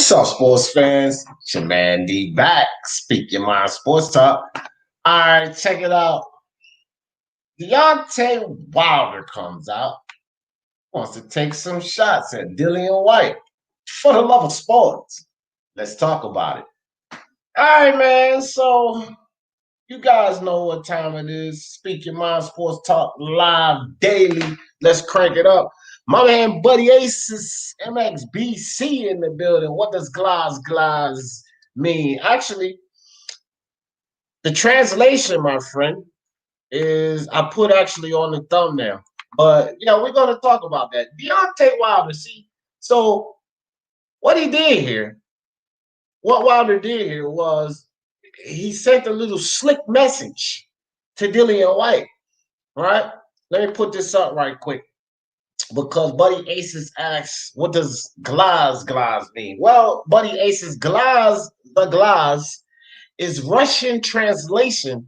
What's up, sports fans? It's your man D back. Speak your mind, sports talk. All right, check it out. Deontay Wilder comes out, wants to take some shots at Dillian Whyte. For the love of sports, let's talk about it. All right, man. So you guys know what time it is. Speak your mind, sports talk live daily. Let's crank it up. My man, Buddy Aces, MXBC in the building. What does glass mean? Actually, the translation, my friend, is I put actually on the thumbnail. But, we're going to talk about that. Deontay Wilder, see, so what he did here, what Wilder did here was he sent a little slick message to Dillian Whyte, right? Let me put this up right quick. Because Buddy Aces asks, what does glass mean? Well, Buddy Aces, the glass is Russian translation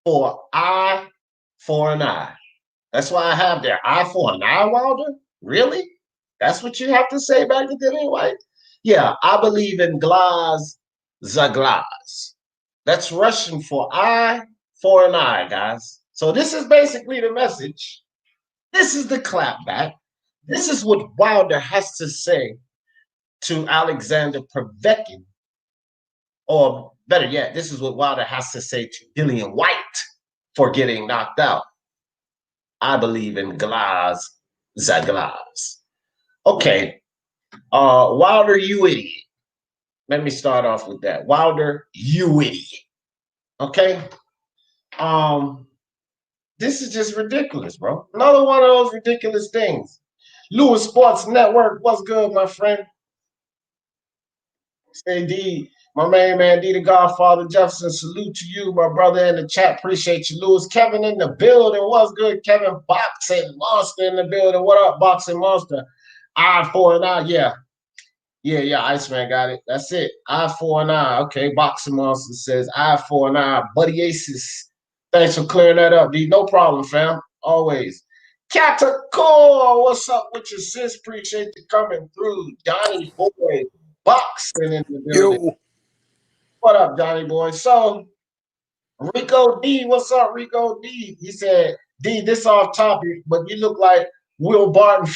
for eye for an eye. That's why I have there, eye for an eye, Wilder? Really? That's what you have to say back to Dillian Whyte? Yeah, I believe in glass, the glass. That's Russian for eye for an eye, guys. So this is basically the message. This is the clapback. This is what Wilder has to say to Alexander Povetkin. Or better yet, this is what Wilder has to say to Dillian Whyte for getting knocked out. I believe in glass, the glass. Okay, Wilder, you idiot. Let me start off with that. Wilder, you idiot. Okay? This is just ridiculous, bro. Another one of those ridiculous things. Lewis Sports Network, what's good, my friend? Say D, my main man, D the Godfather Jefferson, salute to you, my brother in the chat. Appreciate you, Lewis. Kevin in the building, what's good? Kevin Boxing Monster in the building. What up, Boxing Monster? Eye for an eye, yeah, Iceman got it. That's it. Eye for an eye. Okay, Boxing Monster says eye for an eye. Buddy Aces, thanks for clearing that up, D. No problem, fam. Always. Catacor, what's up with your sis? Appreciate you coming through. Johnny Boy, Boxing in the building. Yo. What up, Johnny Boy? So, Rico D, what's up, Rico D? He said, D, this off topic, but you look like Will Barton.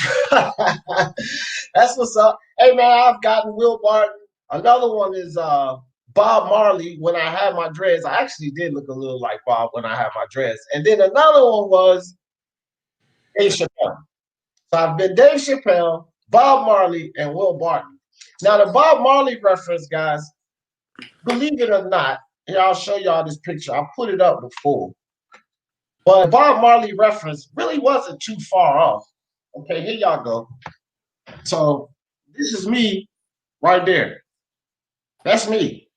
That's what's up. Hey, man, I've gotten Will Barton. Another one is Bob Marley. When I had my dreads, I actually did look a little like Bob when I had my dreads. And then another one was Dave Chappelle. So I've been Dave Chappelle, Bob Marley, and Will Barton. Now, the Bob Marley reference, guys, believe it or not, here, I'll show y'all this picture. I put it up before. But Bob Marley reference really wasn't too far off. Okay, here y'all go. So this is me right there. That's me.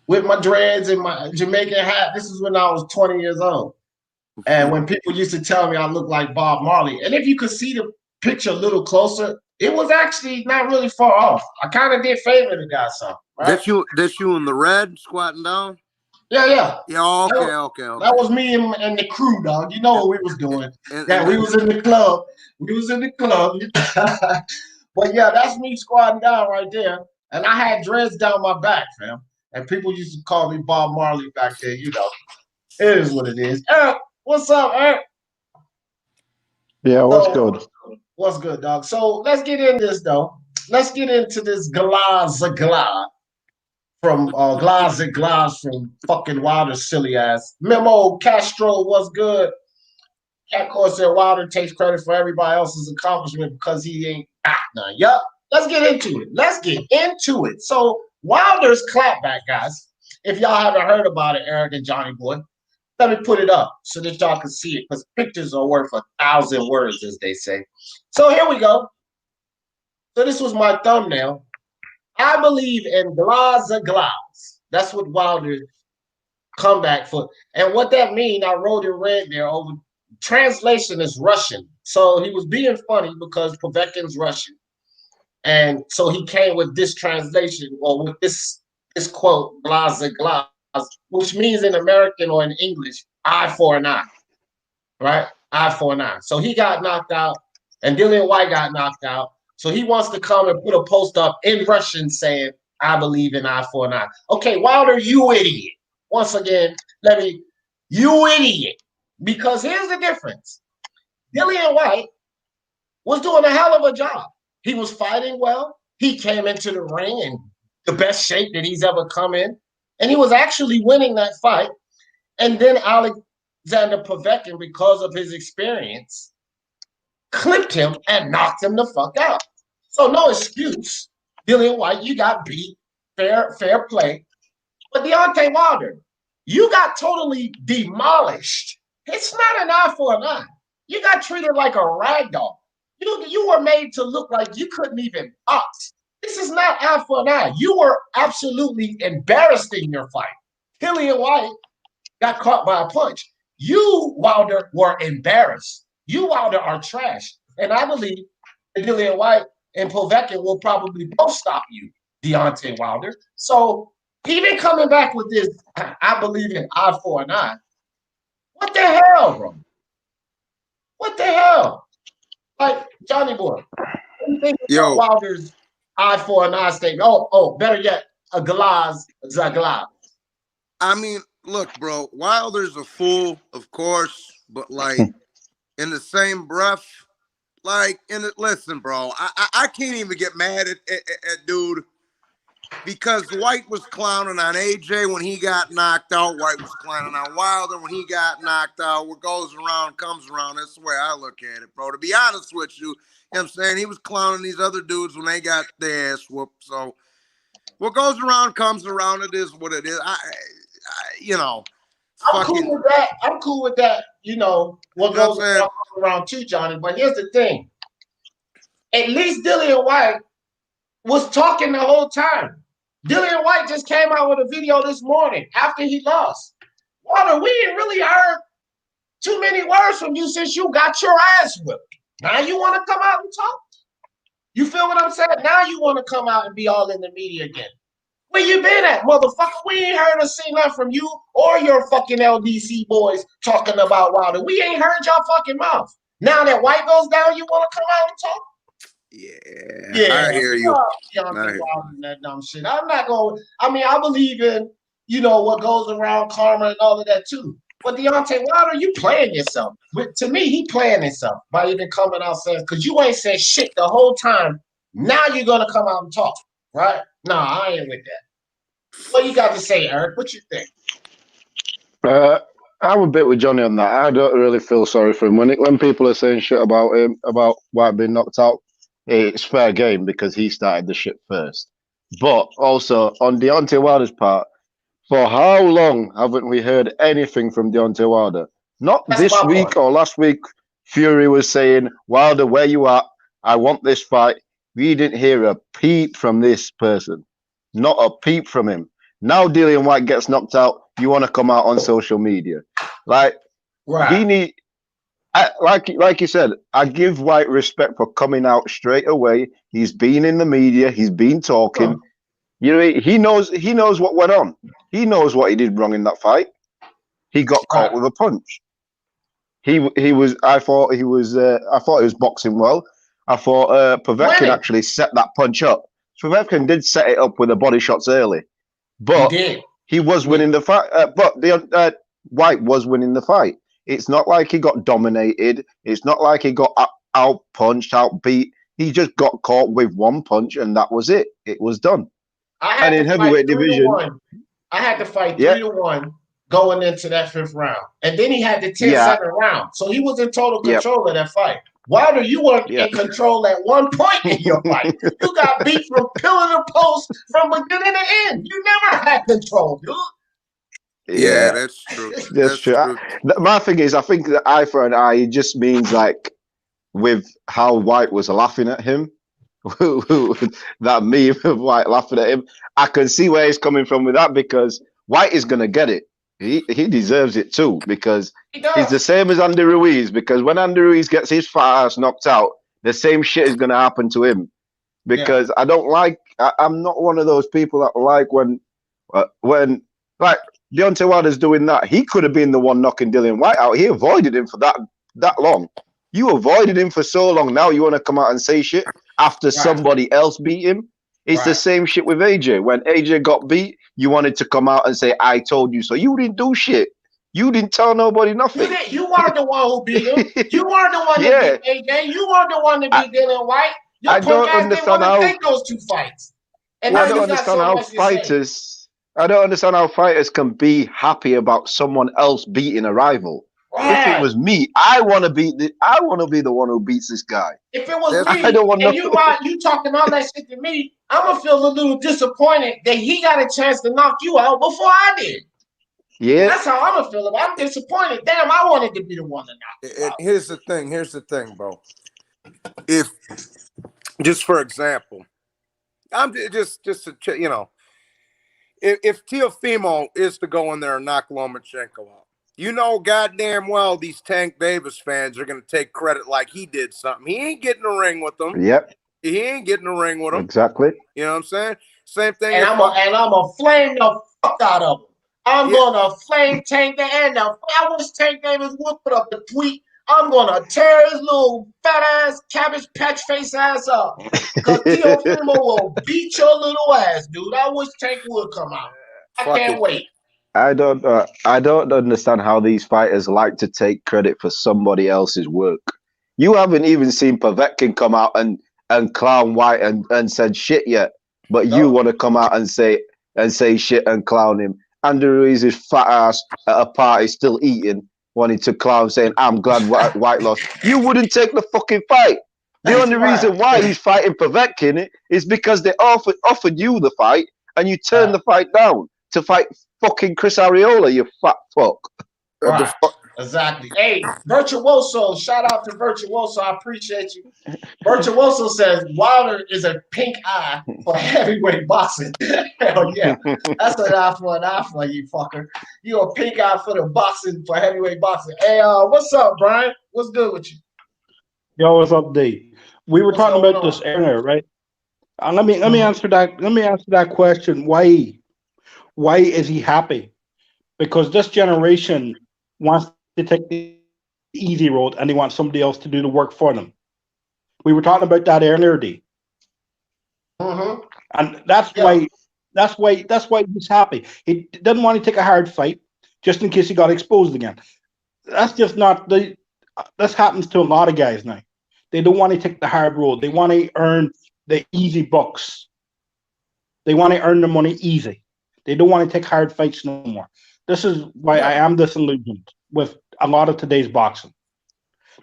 With my dreads and my Jamaican hat. This is when I was 20 years old. And when people used to tell me I look like Bob Marley, and if you could see the picture a little closer, it was actually not really far off. I kind of did favor the guy some. Right? That's you in the red squatting down? Yeah. Yeah, okay. That was me and the crew, dog. You know what we was doing. We was in the club. But yeah, that's me squatting down right there. And I had dreads down my back, fam. And people used to call me Bob Marley back then, you know. It is what it is. Eric, what's up, Eric? Yeah, what's good? What's good, dog? So let's get into this, though. Let's get into this glass from glass from fucking Wilder's silly ass. Memo Castro, what's good? Cat Course said Wilder takes credit for everybody else's accomplishment because he ain't got none. Yup. Let's get into it. So Wilder's clapback, guys. If y'all haven't heard about it, Eric and Johnny Boy, let me put it up so that y'all can see it, because pictures are worth 1,000 words, as they say. So here we go. So this was my thumbnail. I believe in glass. That's what Wilder's comeback for. And what that means, I wrote in red there. Over translation is Russian. So he was being funny because Povetkin's Russian. And so he came with this translation, or with this quote, glass, which means in American or in English, eye for an eye, right? Eye for an eye. So he got knocked out, and Dillian Whyte got knocked out. So he wants to come and put a post up in Russian saying, I believe in eye for an eye. Okay, Wilder, you idiot. Once again, you idiot. Because here's the difference. Dillian Whyte was doing a hell of a job. He was fighting well. He came into the ring in the best shape that he's ever come in. And he was actually winning that fight. And then Alexander Povetkin, because of his experience, clipped him and knocked him the fuck out. So no excuse. Dillian Whyte, you got beat. Fair play. But Deontay Wilder, you got totally demolished. It's not an eye for an eye. You got treated like a rag doll. You were made to look like you couldn't even box. This is not eye for an eye. You were absolutely embarrassed in your fight. Dillian Whyte got caught by a punch. You, Wilder, were embarrassed. You, Wilder, are trash. And I believe that Dillian Whyte and Povetkin will probably both stop you, Deontay Wilder. So even coming back with this, I believe in eye for an eye. What the hell, bro? What the hell? Like, Johnny Boy, what do you think about Wilder's eye for an eye statement? Oh, better yet, a glaz, zaglaz. I mean, look, bro, Wilder's a fool, of course, but like in the same breath, like, listen, bro, I can't even get mad at dude, because Whyte was clowning on AJ when he got knocked out. Whyte was clowning on Wilder when he got knocked out. What goes around comes around. That's the way I look at it, bro. To be honest with you, you know what I'm saying? He was clowning these other dudes when they got their ass whooped. So what goes around comes around. It is what it is. You know. I'm cool with that. I'm cool with that. You know, what goes around too, Johnny. But here's the thing. At least Dillian Whyte was talking the whole time. Dillian Whyte just came out with a video this morning after he lost. Wilder, we ain't really heard too many words from you since you got your ass whipped. Now you want to come out and talk? You feel what I'm saying? Now you want to come out and be all in the media again. Where you been at, motherfucker? We ain't heard or seen nothing from you or your fucking LDC boys talking about Wilder. We ain't heard y'all fucking mouth. Now that Whyte goes down, you want to come out and talk? Yeah, I hear you. That dumb shit. I'm not going. I mean, I believe in, you know, what goes around, karma and all of that too. But Deontay Wilder, you playing yourself. To me, he playing himself by even coming out saying, because you ain't said shit the whole time. Now you're gonna come out and talk, right? No, I ain't with that. What you got to say, Eric? What you think? I'm a bit with Johnny on that. I don't really feel sorry for him when people are saying shit about him, about Whyte being knocked out. It's fair game because he started the shit first. But also on Deontay Wilder's part, for how long haven't we heard anything from Deontay Wilder? Not this week or last week. Fury was saying, Wilder, where you at? I want this fight. We didn't hear a peep from this person. Not a peep from him. Now Dillian Whyte gets knocked out. You want to come out on social media. Like, right. Like you said, I give Whyte respect for coming out straight away. He's been in the media. He's been talking. You know, he knows what went on. He knows what he did wrong in that fight. He got caught with a punch. I thought he was boxing well. I thought Povetkin actually set that punch up. Povetkin did set it up with the body shots early, but he was winning the fight. But Whyte was winning the fight. It's not like he got dominated. It's not like he got out punched, out beat. He just got caught with one punch, and that was it. It was done. And in heavyweight division, I had to fight 3-1 going into that 5th round, and then he had the 10-second round. So he was in total control of that fight. Wilder, you weren't in control at one point in your fight. You got beat from pillar to post from beginning to end. You never had control, dude. Yeah, that's true. That's true. My thing is, I think the eye for an eye just means like with how Whyte was laughing at him, that meme of Whyte laughing at him. I can see where he's coming from with that because Whyte is gonna get it. He deserves it too because he's the same as Andy Ruiz. Because when Andy Ruiz gets his fat ass knocked out, the same shit is gonna happen to him. Because I don't like. I'm not one of those people that like when like. Deontay Wilder's doing that. He could have been the one knocking Dillian Whyte out. He avoided him for that long. You avoided him for so long. Now you want to come out and say shit. after somebody else beat him. It's the same shit with AJ. When AJ got beat, you wanted to come out and say, I told you so. You didn't do shit. You didn't tell nobody nothing. You weren't the one who beat him. You weren't the one that beat AJ. You weren't the one that beat Dillian Whyte. Your punk ass didn't want to take those 2 fights. And I don't understand how fighters. I don't understand how fighters can be happy about someone else beating a rival. If it was me, I want to be the one who beats this guy. If it was me, I don't want and you talking all that shit to me, I'm gonna feel a little disappointed that he got a chance to knock you out before I did. Yeah, that's how I'm gonna feel about it. I'm disappointed. Damn, I wanted to be the one to knock you out. Here's the thing, bro. If just for example, I'm just to you know, if Teofimo is to go in there and knock Lomachenko out. You know goddamn well these Tank Davis fans are going to take credit like he did something. He ain't getting a ring with them. Yep. He ain't getting a ring with them. Exactly. You know what I'm saying? Same thing. And I'm a flame the fuck out of him. I'm going to flame Tank Davis. And I wish Tank Davis would put up the tweet. I'm going to tear his little fat-ass, cabbage patch face ass up. Because Teofimo will beat your little ass, dude. I wish Tank would come out. I can't wait. I don't understand how these fighters like to take credit for somebody else's work. You haven't even seen Povetkin come out and clown Whyte and said shit yet, but you want to come out and say shit and clown him. Andy Ruiz's fat ass at a party still eating, wanting to clown, saying I'm glad Whyte lost. You wouldn't take the fucking fight. The only reason why he's fighting Povetkin is because they offered you the fight and you turned the fight down to fight fucking Chris Arreola, you fat fuck. Right. Exactly. Hey, Virtuoso, shout out to Virtuoso. I appreciate you. Virtuoso says Wilder is a pink eye for heavyweight boxing. Hell yeah. That's an eye for an eye for you fucker. You a pink eye for the boxing, for heavyweight boxing. Hey, what's up, Brian? What's good with you? Yo, what's up, D? We were talking about this earlier, right? Let me answer that. Let me answer that question. Why is he happy? Because this generation wants to take the easy road and they want somebody else to do the work for them. We were talking about that earlier, D. And that's why he's happy. He doesn't want to take a hard fight just in case he got exposed again. That's just not this happens to a lot of guys now. They don't want to take the hard road. They want to earn the easy bucks. They want to earn the money easy. They don't want to take hard fights no more. This is why I am disillusioned with a lot of today's boxing.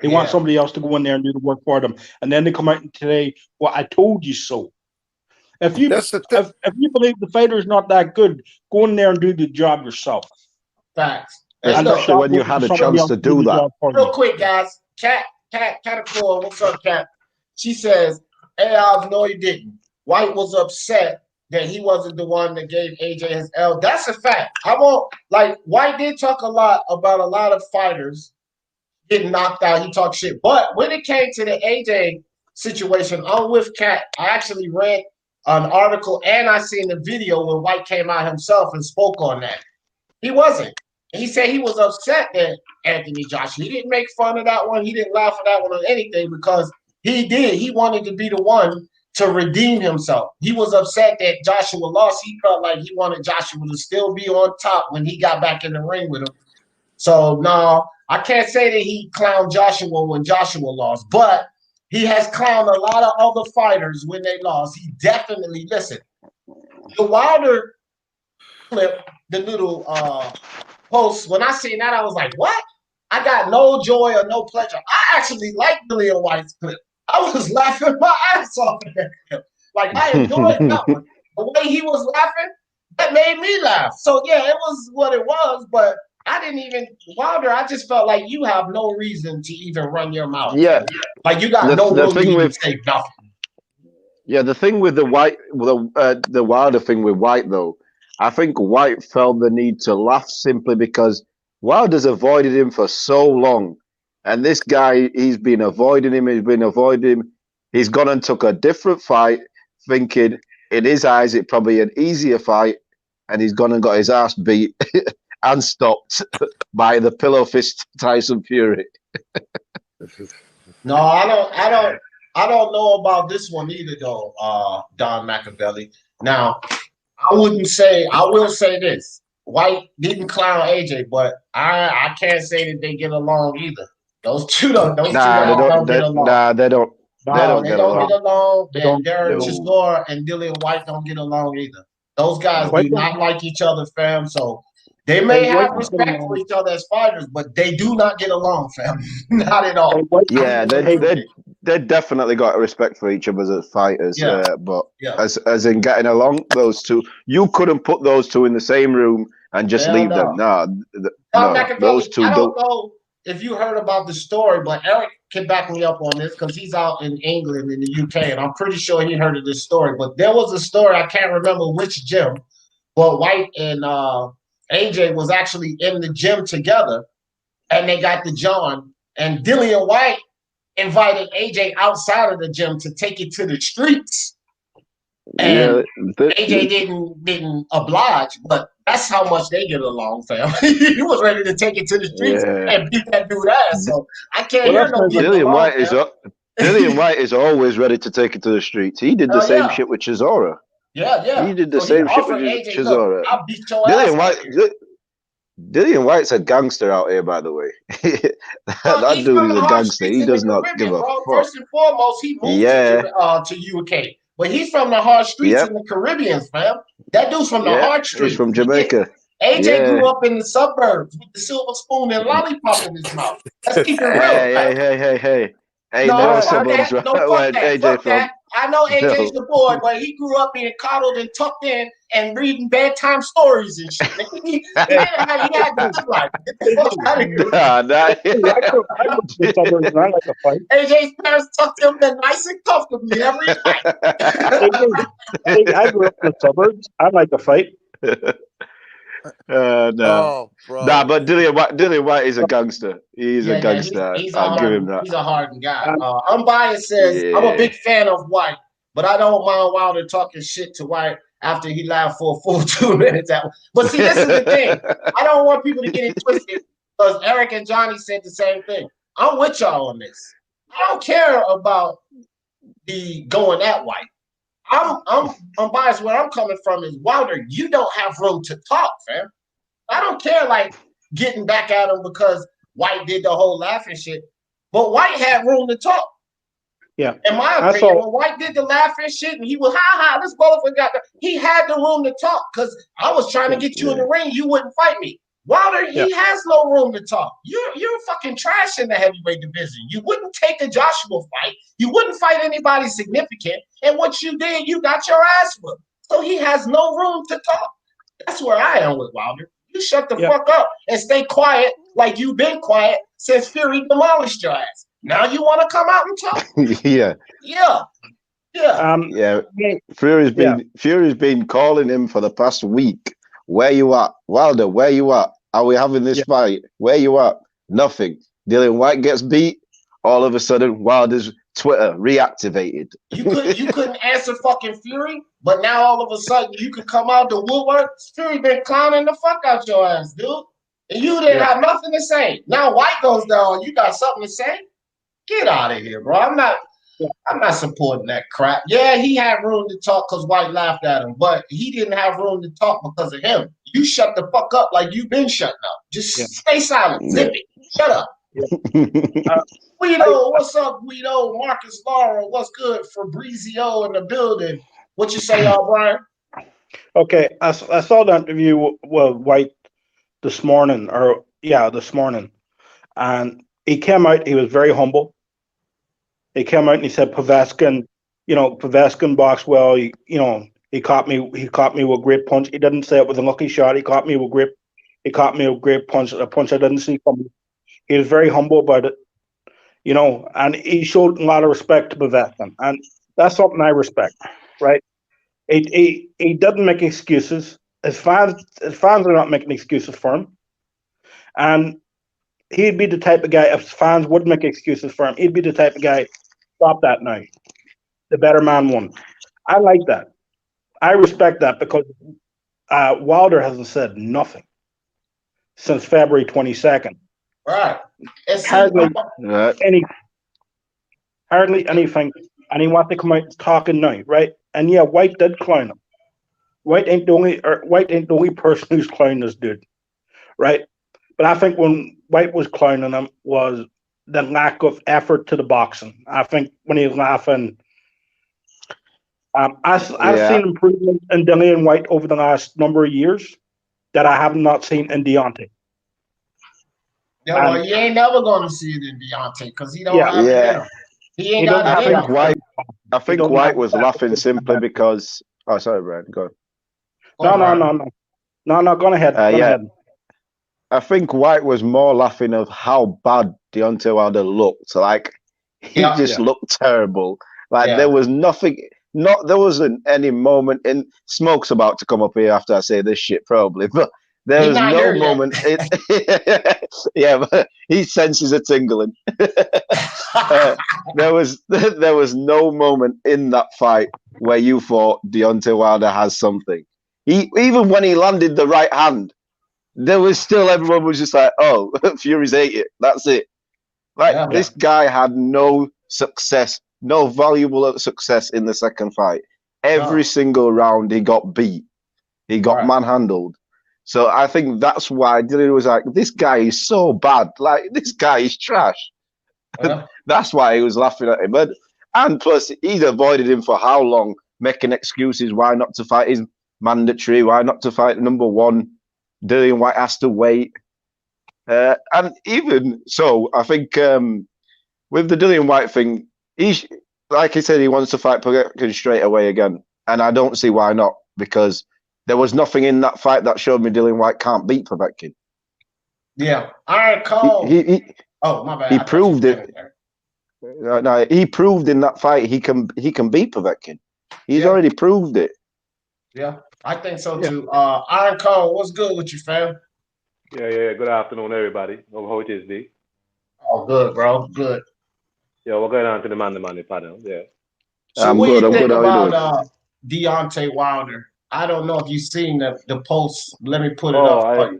They want somebody else to go in there and do the work for them. And then they come out and say, well, I told you so. If you believe the fighter is not that good, go in there and do the job yourself. Facts. Especially when you had a chance to do that. Real quick, guys. Caterpillar, what's up, Cat? She says, hey, I know you didn't. White was upset that he wasn't the one that gave AJ his L. That's a fact. White did talk a lot about a lot of fighters getting knocked out. He talked shit. But when it came to the AJ situation, I'm with Cat. I actually read an article and I seen the video where White came out himself and spoke on that. He wasn't. He said he was upset that Anthony Joshua. He didn't make fun of that one. He didn't laugh at that one or anything because he did. He wanted to be the one to redeem himself. He was upset that Joshua lost. He felt like he wanted Joshua to still be on top when he got back in the ring with him. So, no, I can't say that he clowned Joshua when Joshua lost, but he has clowned a lot of other fighters when they lost. He definitely, listen, the Wilder clip, the little post, when I seen that, I was like, what? I got no joy or no pleasure. I actually like Dillian Whyte's clip. I was laughing my ass off at that clip. Like, I enjoyed that one. The way he was laughing, that made me laugh. So, yeah, it was what it was, but I didn't even, Wilder, I just felt like you have no reason to even run your mouth. Yeah. Like, you got no reason to say nothing. Yeah, the thing with the Wilder thing with Whyte, though, I think Whyte felt the need to laugh simply because Wilder's avoided him for so long. And this guy, he's been avoiding him. He's gone and took a different fight, thinking in his eyes it's probably an easier fight. And he's gone and got his ass beat and stopped by the pillow fist Tyson Fury. No, I don't. I don't know about this one either, though, Don Machiavelli. Now, I wouldn't say. I will say this: White didn't clown AJ, but I can't say that they get along either. Those two don't. Those two Nah, they guys don't don't. get along. They don't. They No, don't they get don't get along. along. They And don't. Derek No. Chisora and Dillian White don't get along either. Those guys White do not like each other, fam. So they Hey, may White have don't get respect for along. each other as fighters, but they do not get along, fam. Not at Hey, all. White. Not Yeah, even a they little they bit. they definitely got a respect for each other as fighters. Yeah, But yeah. as in getting along, those two, you couldn't put those two in the same room and just Hell leave them. no. No, Tom no, those Machiavelli, two I don't don't. know if you heard about the story, but Eric can back me up on this because he's out in England in the UK, and I'm pretty sure he heard of this story. But there was a story, I can't remember which gym, but White and AJ was actually in the gym together, and they got the John. And Dillian Whyte invited AJ outside of the gym to take it to the streets. Yeah, And AJ didn't oblige, but that's how much they get along, fam. He was ready to take it to the streets yeah. and beat that dude ass. So I can't Well, hear that's no not good. getting Dillian along, White is fam. Dillian White is always ready to take it to the streets. He did the Oh same yeah, shit with Chisora. yeah. He did the So he same shit with offered AJ, look, Chisora. I'll beat your ass Dillian out White. here. Dillian White's a gangster out here, by the way. Well, That he's dude from is the a hard gangster. streets He in the does not give Caribbean, a bro. fuck. First and foremost, he moved Yeah, to UK, but he's from the hard streets in yep, the Caribbean, fam. That dude's from the yeah. hard He's streets. from He get, Jamaica. AJ Yeah. grew up in the suburbs with the silver spoon and lollipop in his mouth. Let's keep it real, Hey, fam. hey, hey, hey, hey. Hey, No, no fuck suburbs that. right No, fuck where that. AJ Fuck from. that. I know AJ's No. the boy, but he grew up being coddled and tucked in and reading bedtime stories and shit. He Hey, had the good life. Get the hey, fuck out of here. Nah, nah. I grew up in the suburbs and I like to fight. AJ's parents tucked him in nice and comfortably every night. I grew up in the suburbs. I like to fight. No. Oh, Nah, bro. but Dillian White is a gangster. He's a Yeah, gangster. he's I'll give him that. he's a hardened guy. Um, Unbiased says I'm a Yeah. big fan of White, but I don't mind Wilder talking shit to White after he laughed for a full 2 minutes. But see, this is the thing. I don't want people to get it twisted because Eric and Johnny said the same thing. I'm with y'all on this. I don't care about the going at White. I'm unbiased. Where I'm coming from is Wilder. You don't have room to talk, fam. I don't care like getting back at him because White did the whole laughing shit. But White had room to talk. yeah. In my I opinion, saw. when White did the laughing shit and he was this motherfucker got he had the room to talk because I was trying to get you in the ring, you wouldn't fight me. Wilder, Yeah. he has no room to talk. You're fucking trash in the heavyweight division. You wouldn't take a Joshua fight. You wouldn't fight anybody significant. And what you did, you got your ass whipped. So he has no room to talk. That's where I am with Wilder. You shut the fuck up and stay quiet like you've been quiet since Fury demolished your ass. Now you want to come out and talk? Yeah. Yeah. Yeah. Yeah. Fury's been calling him for the past week. Where you at? Wilder, where you at? Are we having this fight? Where you at? Nothing. Dillian White gets beat. All of a sudden, Wilder's Twitter reactivated. You couldn't answer fucking Fury, but now all of a sudden you could come out the woodwork. Fury been clowning the fuck out your ass, dude. And you didn't have nothing to say. Now White goes down, you got something to say? Get out of here, bro. I'm not supporting that crap. Yeah, he had room to talk because White laughed at him, but he didn't have room to talk because of him. You shut the fuck up like you've been shutting up. Just stay silent. Zip it. Shut up. Guido, what's up, Guido? Marcus Laura, what's good? Fabrizio in the building. What you say, Brian? Okay, I saw the interview with White this morning, this morning, and he came out. He was very humble. He came out and he said, "Povetkin, Povetkin boxed well. He caught me with a great punch. He didn't say it was a lucky shot. He caught me with great punch, a punch I didn't see coming. He was very humble about it, and he showed a lot of respect to Povetkin, and that's something I respect, right? He doesn't make excuses. His fans are not making excuses for him, and he'd be the type of guy, if fans would make excuses for him, he'd be the type of guy, stop that now. The better man won. I like that. I respect that because Wilder hasn't said nothing since February 22nd. Right. And see, Hardly hardly anything, and he wanted to come out talking now, right? And yeah, White did clown him. White ain't the only person who's clowning this dude, right? But I think when White was clowning him was the lack of effort to the boxing. I think when he's laughing, I've seen improvement in Dillian Whyte over the last number of years that I have not seen in Deontay. Yeah, well, you ain't never gonna see it in Deontay because he don't have it in him. He ain't I got it in him. I think White was laughing simply because. Oh, sorry, Brian. Go on. No. Go ahead. Go ahead. I think White was more laughing of how bad Deontay Wilder looked. Like he just looked terrible. Like there was nothing. There wasn't any moment in. Smoke's about to come up here after I say this shit, probably, but. There was no moment. But his senses are tingling. There was no moment in that fight where you thought Deontay Wilder has something. Even when he landed the right hand, there was still everyone was just like, "Oh, Fury's ate it. That's it." Like this guy had no success, no valuable success in the second fight. Every single round he got beat. He got manhandled. So I think that's why Dillian was like, this guy is so bad. Like, this guy is trash. That's why he was laughing at him. And plus, he'd avoided him for how long, making excuses why not to fight is mandatory, why not to fight number one. Dillian Whyte has to wait. And even so, I think with the Dillian Whyte thing, like he said, he wants to fight Povetkin straight away again. And I don't see why not, because there was nothing in that fight that showed me Dillian Whyte can't beat Povetkin. Yeah, I call. Oh, my bad. He proved it. No, he proved in that fight he can beat Povetkin. He's already proved it. Yeah, I think so too. Iron Cone, what's good with you, fam? Yeah. Good afternoon, everybody. How it is, D? Oh, good, bro. Good. Yeah, we're going on to the man panel. Yeah. So what do you think about Deontay Wilder? I don't know if you've seen the post. Let me put it up.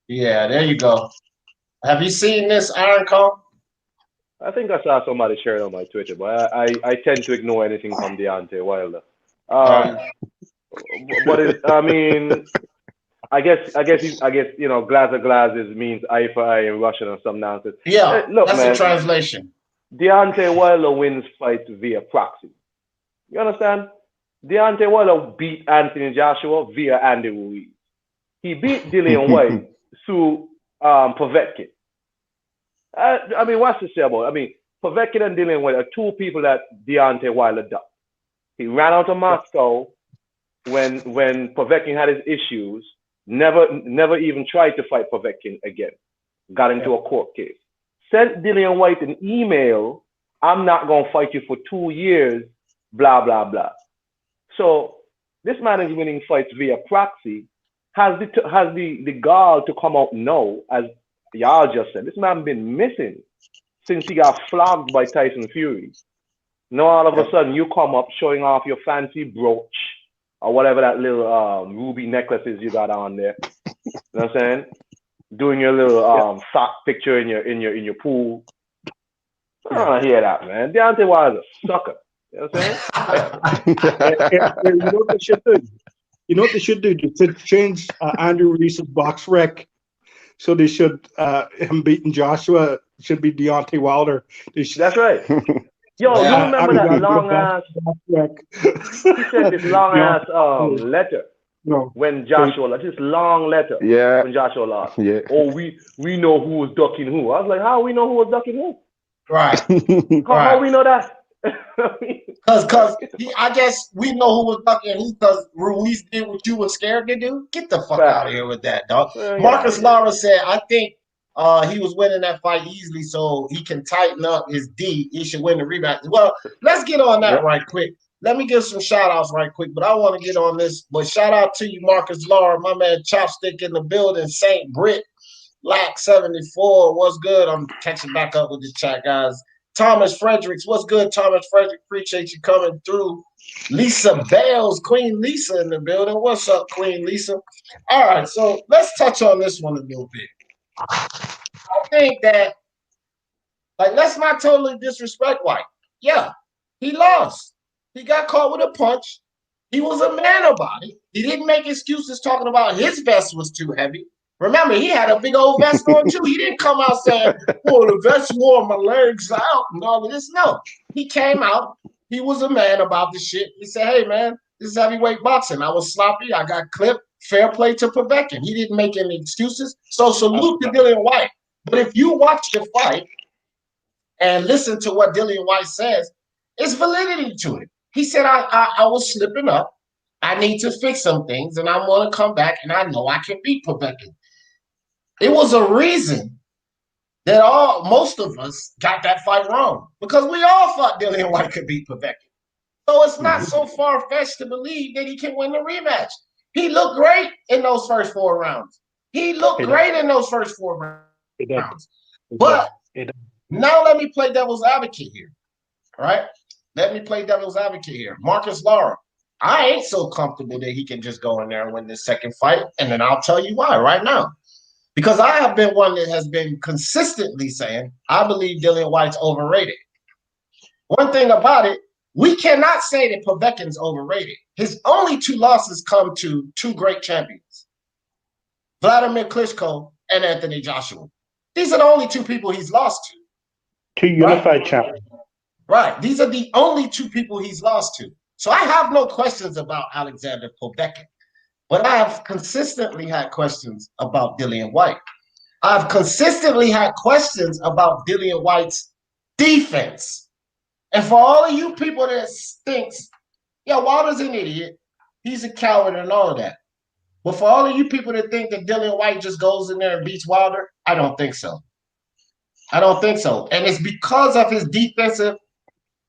Yeah, there you go. Have you seen this, Iron Cone? I think I saw somebody share it on my Twitter, but I tend to ignore anything from Deontay Wilder. I mean, I guess you know, glass of glasses means eye for eye in Russian or some nonsense. Yeah, look, that's man, the translation. Deontay Wilder wins fights via proxy. You understand? Deontay Wilder beat Anthony Joshua via Andy Ruiz. He beat Dillian Whyte through Povetkin. I mean, what's to say about it? I mean, Povetkin and Dillian Whyte are two people that Deontay Wilder ducked. He ran out of Moscow when Povetkin had his issues. Never even tried to fight Povetkin again. Got into a court case. Sent Dillian Whyte an email. I'm not gonna fight you for 2 years. Blah blah blah. So this man is winning fights via proxy. Has the gall to come out now, as y'all just said. This man been missing since he got flogged by Tyson Fury. Now all of a sudden you come up showing off your fancy brooch or whatever that little ruby necklaces you got on there. You know what I'm saying? Doing your little sock picture in your pool. I don't want to hear that, man. Deontay Wilder's a sucker. You know what I'm saying? You know what they should do? You know what they should do? They should change Andrew Reese's box rec. So they should him beating Joshua should be Deontay Wilder. That's right. Yo, you remember that long ass? He sent this long ass letter when Joshua this long letter when Joshua lost. Yeah. Oh, we know who was ducking who. I was like, how we know who was ducking who? Right. How we know that? Because I guess we know who was ducking who because Ruiz did what you were scared to do. Get the fuck out of here with that, dog. Marcus Lara said, I think he was winning that fight easily, so he can tighten up his D. He should win the rematch. Well, let's get on that right quick. Let me give some shout outs right quick, but I want to get on this. But shout out to you, Marcus Lara, my man Chopstick in the building, St. Britt, Lack 74. What's good? I'm catching back up with the chat, guys. Thomas Fredericks, what's good, Thomas Fredericks? Appreciate you coming through. Lisa Bales, Queen Lisa in the building. What's up, Queen Lisa? All right, so let's touch on this one a little bit. I think that Like, let's not totally disrespect White. Yeah, he lost. He got caught with a punch. He was a man about it. He didn't make excuses talking about his vest was too heavy. Remember, he had a big old vest on too. He didn't come out saying, "Oh, the vest wore my legs out" and all of this. No, he came out. He was a man about the shit. He said, "Hey, man, this is heavyweight boxing. I was sloppy. I got clipped. Fair play to Povetkin." He didn't make any excuses. So salute to Dillian Whyte. But if you watch the fight and listen to what Dillian Whyte says, it's validity to it. He said, I was slipping up. I need to fix some things, and I'm going to come back, and I know I can beat Povetkin. It was a reason that most of us got that fight wrong, because we all thought Dillian Whyte could beat Povetkin. So it's not so far-fetched to believe that he can win the rematch. He looked great in those first 4 rounds. He looked great in those first 4 rounds. But now let me play devil's advocate here, right? Let me play devil's advocate here. Marcus Lara, I ain't so comfortable that he can just go in there and win this second fight, and then I'll tell you why right now. Because I have been one that has been consistently saying, I believe Dillian Whyte's overrated. One thing about it, we cannot say that Povetkin's overrated. His only 2 losses come to 2 great champions, Vladimir Klitschko and Anthony Joshua. These are the only 2 people he's lost to. 2 unified champions. Right. These are the only 2 people he's lost to. So I have no questions about Alexander Povetkin. But I have consistently had questions about Dillian Whyte. I've consistently had questions about Dillian Whyte's defense. And for all of you people that thinks, yeah, Wilder's an idiot, he's a coward and all of that. But for all of you people that think that Dillian Whyte just goes in there and beats Wilder, I don't think so. I don't think so. And it's because of his defensive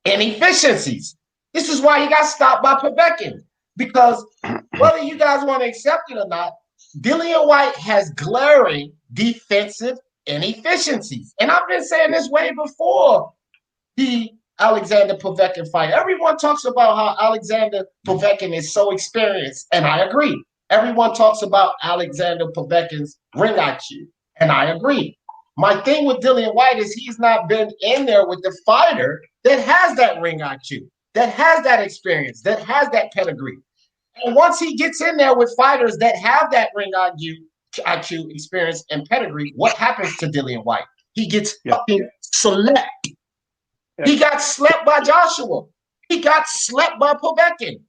inefficiencies. This is why he got stopped by Povetkin. Because whether you guys want to accept it or not, Dillian Whyte has glaring defensive inefficiencies. And I've been saying this way before the Alexander Povetkin fight. Everyone talks about how Alexander Povetkin is so experienced, and I agree. Everyone talks about Alexander Povetkin's ring IQ, and I agree. My thing with Dillian Whyte is he's not been in there with the fighter that has that ring IQ, that has that experience, that has that pedigree. And once he gets in there with fighters that have that ring IQ experience and pedigree, what happens to Dillian Whyte? He gets fucking slept. He got slept by Joshua. He got slept by Povetkin.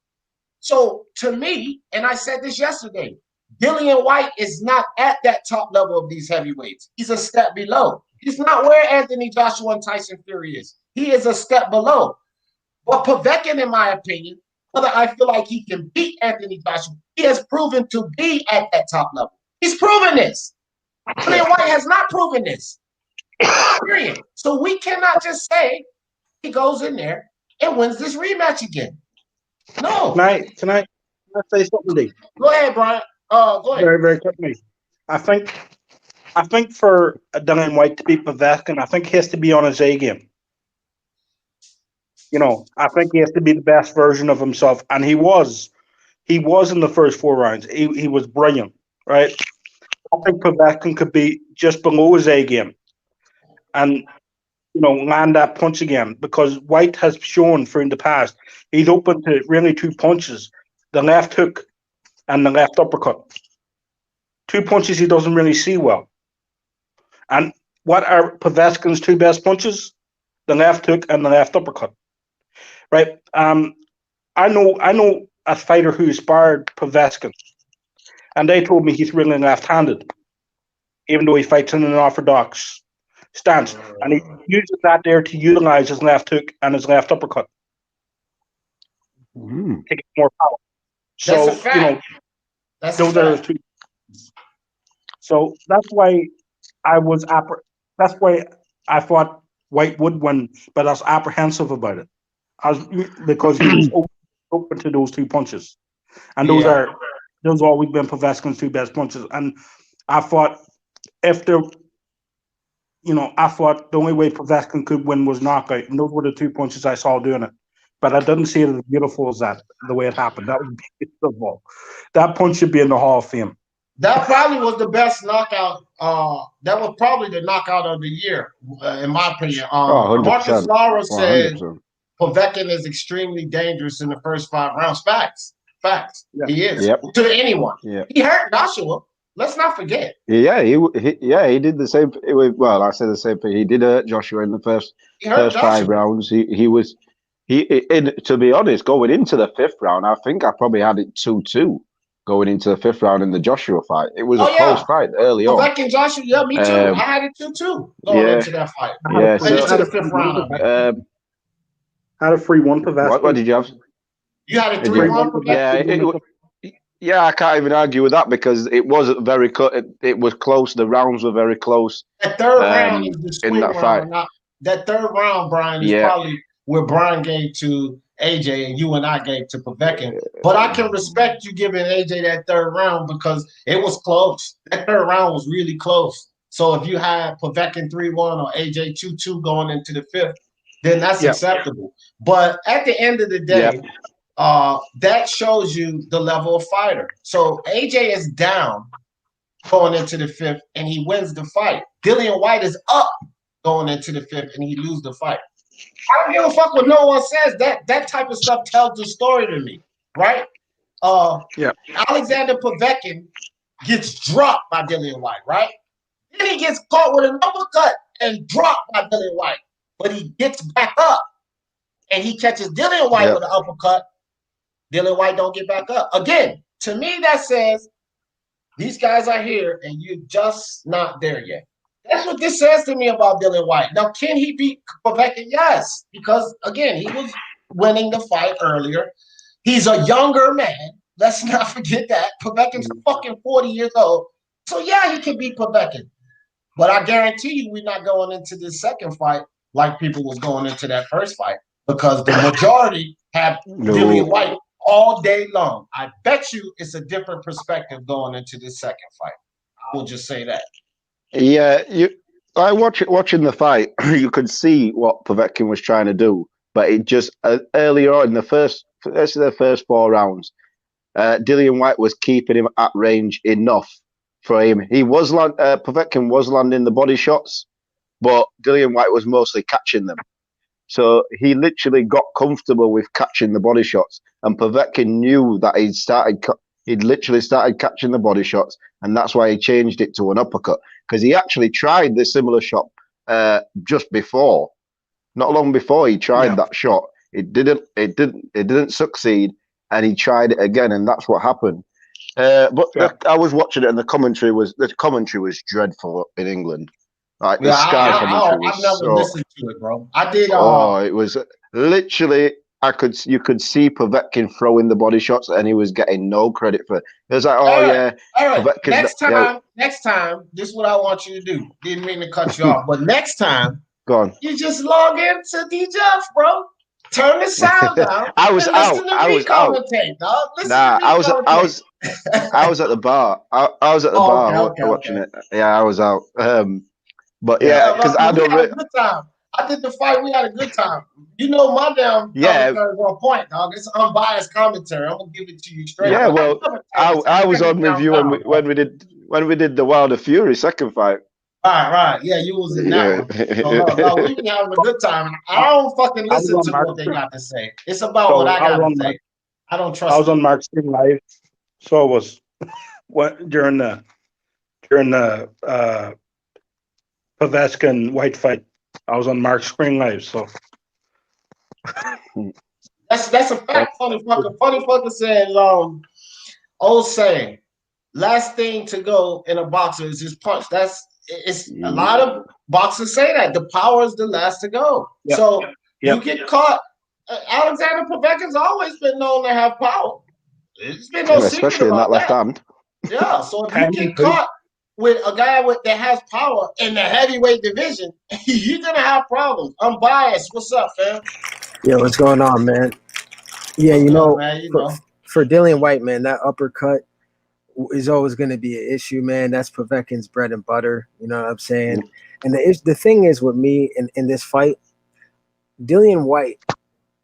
So to me, and I said this yesterday, Dillian Whyte is not at that top level of these heavyweights. He's a step below. He's not where Anthony Joshua and Tyson Fury is. He is a step below. But Povetkin, in my opinion, whether I feel like he can beat Anthony Joshua, he has proven to be at that top level. He's proven this. Dillian Whyte has not proven this. Period. So we cannot just say he goes in there and wins this rematch again. No. Tonight, can I say something, D? Go ahead, Brian. Go ahead. Very, very quickly. I think for Dillian Whyte to beat Povetkin, I think he has to be on his A game. You know, I think he has to be the best version of himself, and he was. He was in the first 4 rounds. He was brilliant, right? I think Povetkin could be just below his A game, and you know, land that punch again, because Whyte has shown through the past he's open to really 2 punches: the left hook and the left uppercut. 2 punches he doesn't really see well. And what are Povetkin's 2 best punches? The left hook and the left uppercut. Right? I know a fighter who sparred Povetkin, and they told me he's really left-handed, even though he fights in an orthodox stance, and he uses that there to utilize his left hook and his left uppercut to get more power. So, That's a fact. you know, those are the 2. So that's why that's why I thought Whyte would win, but I was apprehensive about it. Because he was open to those 2 punches, and those always been Povetkin's 2 best punches. And I thought I thought the only way Povetkin could win was knockout, and those were the 2 punches I saw doing it. But I didn't see it as beautiful as that, the way it happened. That was beautiful. That punch should be in the Hall of Fame. That probably was the best knockout. That was probably the knockout of the year, in my opinion. Marcus 100%. Lara said 100%. Povetkin is extremely dangerous in the first 5 rounds. Facts. Yeah. He is Yep. to anyone. Yeah. He hurt Joshua. Let's not forget. Yeah, he did the same. Well, I said the same thing. He did hurt Joshua in the first He hurt 5 Joshua. rounds. To be honest, going into the 5th round, I think I probably had it 2-2 going into the 5th round in the Joshua fight. It was a close fight early on. Povetkin Joshua, yeah, me too. I had it 2-2 going into that fight. Yeah, Into the 5th round. I had a 3-1 Povetkin. What did you have? You had a 3-1 Povetkin? Yeah, I can't even argue with that because it wasn't very it was close. The rounds were very close. That 3rd round is the swing in that round. fight. That 3rd round, Brian, is probably where Brian gave to AJ and you and I gave to Povetkin. But I can respect you giving AJ that 3rd round because it was close. That 3rd round was really close. So if you had Povetkin 3-1 or AJ 2-2 going into the 5th, then that's acceptable. But at the end of the day, that shows you the level of fighter. So AJ is down going into the 5th and he wins the fight. Dillian Whyte is up going into the 5th and he loses the fight. I don't give a fuck what no one says. That type of stuff tells the story to me, right? Alexander Povetkin gets dropped by Dillian Whyte, right? Then he gets caught with an uppercut and dropped by Dillian Whyte. But he gets back up and he catches Dillian Whyte with an uppercut. Dillian Whyte don't get back up. Again, to me, that says these guys are here and you're just not there yet. That's what this says to me about Dillian Whyte. Now, can he beat Povetkin? Yes, because, again, he was winning the fight earlier. He's a younger man. Let's not forget that. Povetkin's fucking 40 years old. So, yeah, he can beat Povetkin. But I guarantee you we're not going into this 2nd fight like people was going into that 1st fight because the majority have Dillian Whyte all day long. I bet you it's a different perspective going into this 2nd fight. I will just say that. Yeah, watching the fight, you could see what Povetkin was trying to do, but it just earlier on in the first 4 rounds, Dillian Whyte was keeping him at range enough for him. Povetkin was landing the body shots, but Dillian Whyte was mostly catching them. So he literally got comfortable with catching the body shots, and Povetkin knew that he'd literally started catching the body shots, and that's why he changed it to an uppercut. Because he actually tried the similar shot just before, not long before he tried that shot. It didn't succeed, and he tried it again, and that's what happened. I was watching it, and the commentary was dreadful in England. Like the Sky commentary was I've never listened to it, bro. I did. It was literally. You could see Povetkin throwing the body shots, and he was getting no credit for it. It was like, all right. Next time, this is what I want you to do. Didn't mean to cut you off, but next time, go on. You just log into DJF, bro. Turn the sound down. I was out. I was out. I was at the bar. I was at the bar watching it. Yeah, I was out. But because I don't. Had a good time. I did the fight. We had a good time. You know my damn commentary is on point, dog. It's unbiased commentary. I'm gonna give it to you straight. Yeah, well, I was on with you when we did the Wilder Fury 2nd fight. Right. Yeah, you was in that one. So, we been having a good time. I don't fucking listen to what they got to say. It's about what I got to say. I don't trust. I was on Mark's Screen Live, so I was during the Povetkin Whyte fight. I was on Mark's Screen Live, so that's a fact. Funny fucker said, old saying, last thing to go in a boxer is his punch. It's a lot of boxers say that the power is the last to go. Yep. So you get caught. Alexander Povetkin's always been known to have power. It's been no secret especially in that left hand. Yeah, so if you get caught with a guy that has power in the heavyweight division, you're gonna have problems. I'm biased. What's up, fam? Yeah, what's going on, man? Yeah, for Dillian Whyte, man, that uppercut is always going to be an issue, man. That's Povetkin's bread and butter. You know what I'm saying? And the thing is with me in this fight, Dillian Whyte,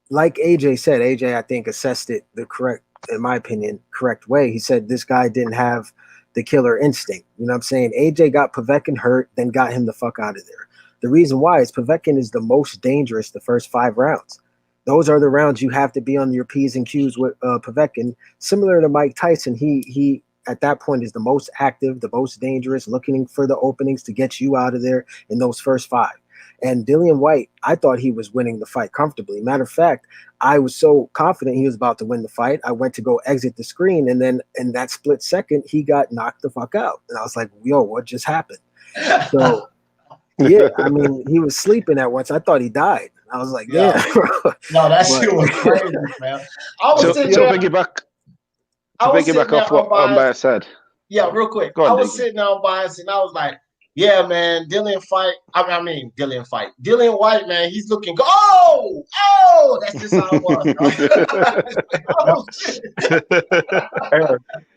like AJ said, AJ I think assessed it the correct, in my opinion, correct way. He said this guy didn't have the killer instinct. You know what I'm saying? AJ got Povetkin hurt, then got him the fuck out of there. The reason why is Povetkin is the most dangerous the first 5 rounds. Those are the rounds you have to be on your P's and Q's with Povetkin. Similar to Mike Tyson, he at that point is the most active, the most dangerous, looking for the openings to get you out of there in those first 5. And Dillian Whyte, I thought he was winning the fight comfortably. Matter of fact, I was so confident he was about to win the fight. I went to go exit the screen, and then in that split second, he got knocked the fuck out. And I was like, yo, what just happened? So, yeah, I mean, he was sleeping at once. I thought he died. I was like, yeah, bro. No, that shit was crazy, man. I was sitting there. Piggyback off what Umbaya said. Yeah, real quick. I was sitting there on bias, and I was like, yeah, man, Dillian Whyte, man, he's looking good. Oh, that's just how it was.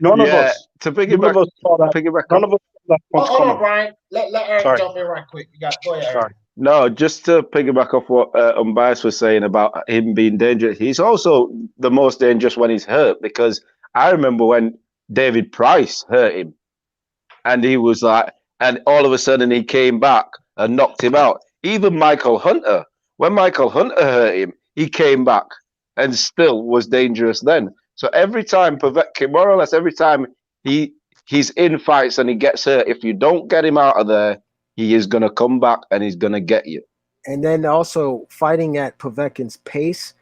None of us. To piggyback saw that. None of us saw that. Hold on, Brian. Let Eric jump in right quick. Go ahead, Eric. Sorry. No, just to piggyback off what Unbiased was saying about him being dangerous. He's also the most dangerous when he's hurt, because I remember when David Price hurt him, and he was like, and all of a sudden he came back and knocked him out. Even Michael Hunter, when Michael Hunter hurt him, he came back and still was dangerous then. So every time Povetkin, more or less every time he's in fights and he gets hurt, if you don't get him out of there, he is going to come back and he's going to get you. And then also fighting at Povetkin's pace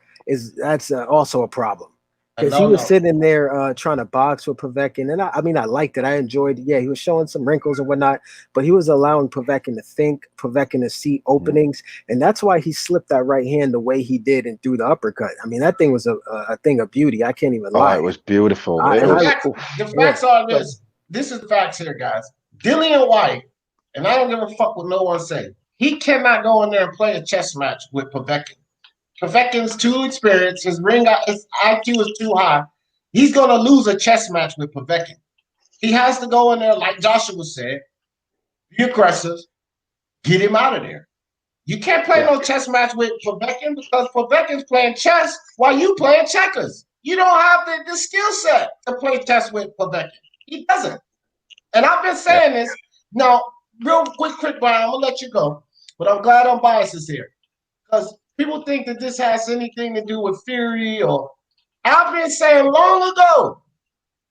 that's also a problem. Because he was sitting there trying to box with Povetkin. And I mean, I liked it. I enjoyed it. Yeah, he was showing some wrinkles and whatnot, but he was allowing Povetkin to think, Povetkin to see openings. And that's why he slipped that right hand the way he did and threw the uppercut. I mean, that thing was a thing of beauty. I can't even lie. It was beautiful. The facts are this. This is the facts here, guys. Dillian Whyte, and I don't give a fuck what no one say, he cannot go in there and play a chess match with Povetkin. Povetkin's too experienced. His IQ is too high. He's going to lose a chess match with Povetkin. He has to go in there, like Joshua said, be aggressive, get him out of there. You can't play no chess match with Povetkin because Povetkin's playing chess while you playing checkers. You don't have the skill set to play chess with Povetkin. He doesn't. And I've been saying this. Now, real quick, Brian, I'm going to let you go. But I'm glad Unbiased is here. Because people think that this has anything to do with Fury, or I've been saying long ago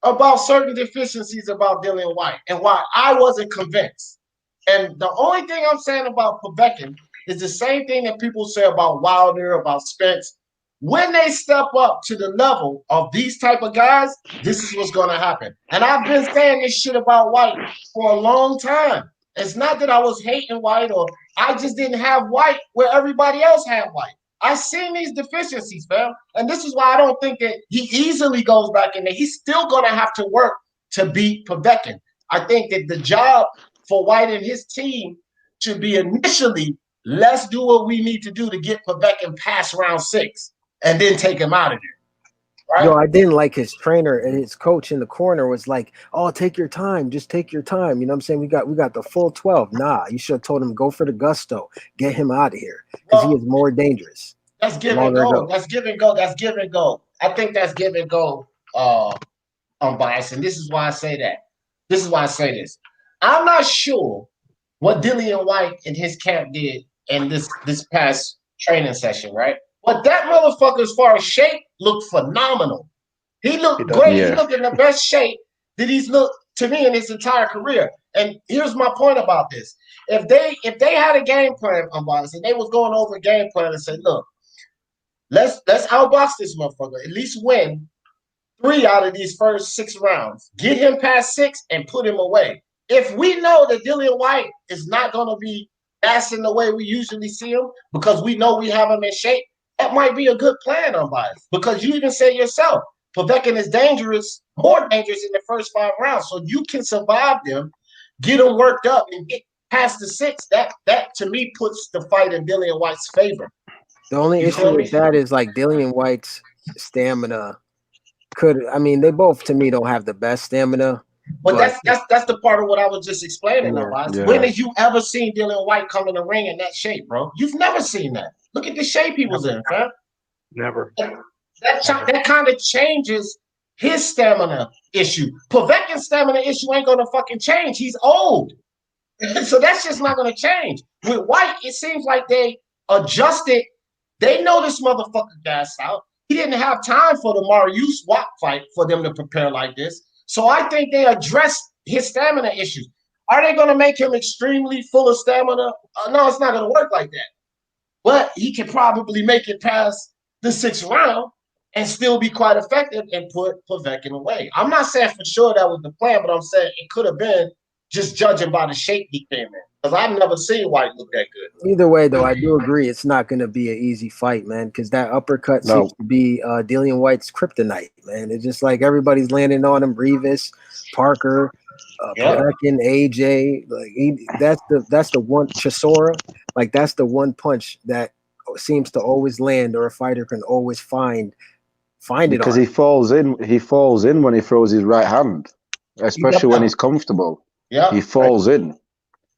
about certain deficiencies about Dillian Whyte and why I wasn't convinced. And the only thing I'm saying about Povetkin is the same thing that people say about Wilder, about Spence. When they step up to the level of these type of guys, this is what's going to happen. And I've been saying this shit about Whyte for a long time. It's not that I was hating Whyte, or I just didn't have Whyte where everybody else had Whyte. I seen these deficiencies, fam. And this is why I don't think that he easily goes back in there. He's still going to have to work to beat Povetkin. I think that the job for Whyte and his team should be initially, let's do what we need to do to get Povetkin past round 6 and then take him out of there. Right? Yo, I didn't like his trainer and his coach in the corner was like, "Oh, take your time, just take your time." You know what I'm saying? We got the full 12. Nah, you should have told him go for the gusto, get him out of here because he is more dangerous. That's give and go. That's give and go. That's give and go. I think that's give and go. Unbiased, and this is why I say that. This is why I say this. I'm not sure what Dillian Whyte and his camp did in this past training session, right? But that motherfucker, as far as shape, looked phenomenal. He looked great. Yeah. He looked in the best shape that he's looked to me in his entire career. And here's my point about this: if they had a game plan, Unbiased, and they was going over a game plan and said, "Look, let's outbox this motherfucker. At least win 3 out of these first 6 rounds. Get him past 6 and put him away." If we know that Dillian Whyte is not going to be gassing the way we usually see him because we know we have him in shape, that might be a good plan, Unbiased. Because you even say yourself, Povetkin is dangerous, more dangerous in the first 5 rounds. So you can survive them, get them worked up, and get past the 6. That to me puts the fight in Dillian Whyte's favor. The only issue with that is like Dillian Whyte's stamina they both to me don't have the best stamina. But that's the part of what I was just explaining, Unbiased. When have you ever seen Dillian Whyte come in the ring in that shape, bro? You've never seen that. Look at the shape he was in, fam. Never. That kind of changes his stamina issue. Povetkin's stamina issue ain't gonna fucking change. He's old. So that's just not gonna change. With White, it seems like they adjusted. They know this motherfucker gassed out. He didn't have time for the Marius Watt fight for them to prepare like this. So I think they addressed his stamina issues. Are they gonna make him extremely full of stamina? No, it's not gonna work like that. But he can probably make it past the 6th round and still be quite effective and put Povetkin away. I'm not saying for sure that was the plan, but I'm saying it could have been, just judging by the shape he came in. Because I've never seen White look that good. Either way, though, I do agree it's not going to be an easy fight, man, because that uppercut seems to be Dillian Whyte's kryptonite, man. It's just like everybody's landing on him. Revis, Parker, Povetkin, AJ. Like that's the one. Chisora, like that's the one punch that seems to always land, or a fighter can always find it because he falls in. He falls in when he throws his right hand, especially when he's comfortable. Yeah, he falls in.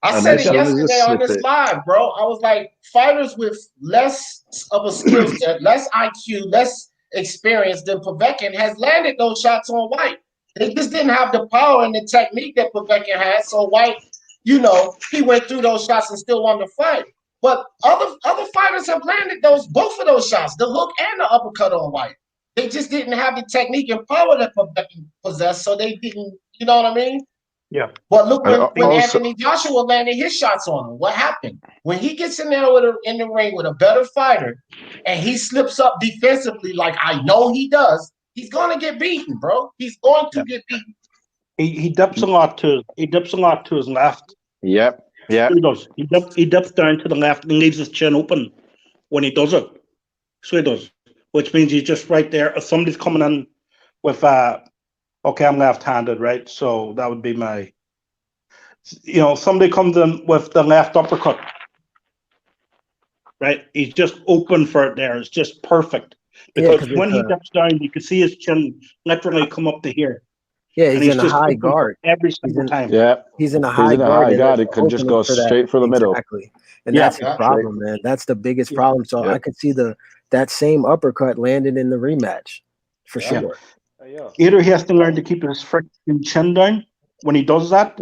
I said it yesterday on this live, bro. I was like, fighters with less of a skill set, less IQ, less experience than Povetkin has landed those shots on White. They just didn't have the power and the technique that Povetkin had. So White, he went through those shots and still won the fight. But other fighters have landed both of those shots, the hook and the uppercut on White. They just didn't have the technique and power that Povetkin possessed, so they didn't. You know what I mean? Yeah. But look when Anthony Joshua landed his shots on him. What happened? When he gets in there in the ring with a better fighter and he slips up defensively like I know he does, he's going to get beaten, bro. He's going to get beaten. He dips a lot to his left. Yep. Yeah. He does. He dips down to the left and leaves his chin open when he does it. So he does. Which means he's just right there. If somebody's coming in with okay, I'm left-handed, right? So that would be my, somebody comes in with the left uppercut, right? He's just open for it there. It's just perfect. Because when he dips down, you can see his chin literally come up to here. Yeah, he's in a high guard. Every single time. Yeah. He's in a high guard. It can just go straight for the middle. Exactly. And that's the problem, man. That's the biggest problem. So I could see that same uppercut landed in the rematch for sure. Either he has to learn to keep his freaking chin down when he does that.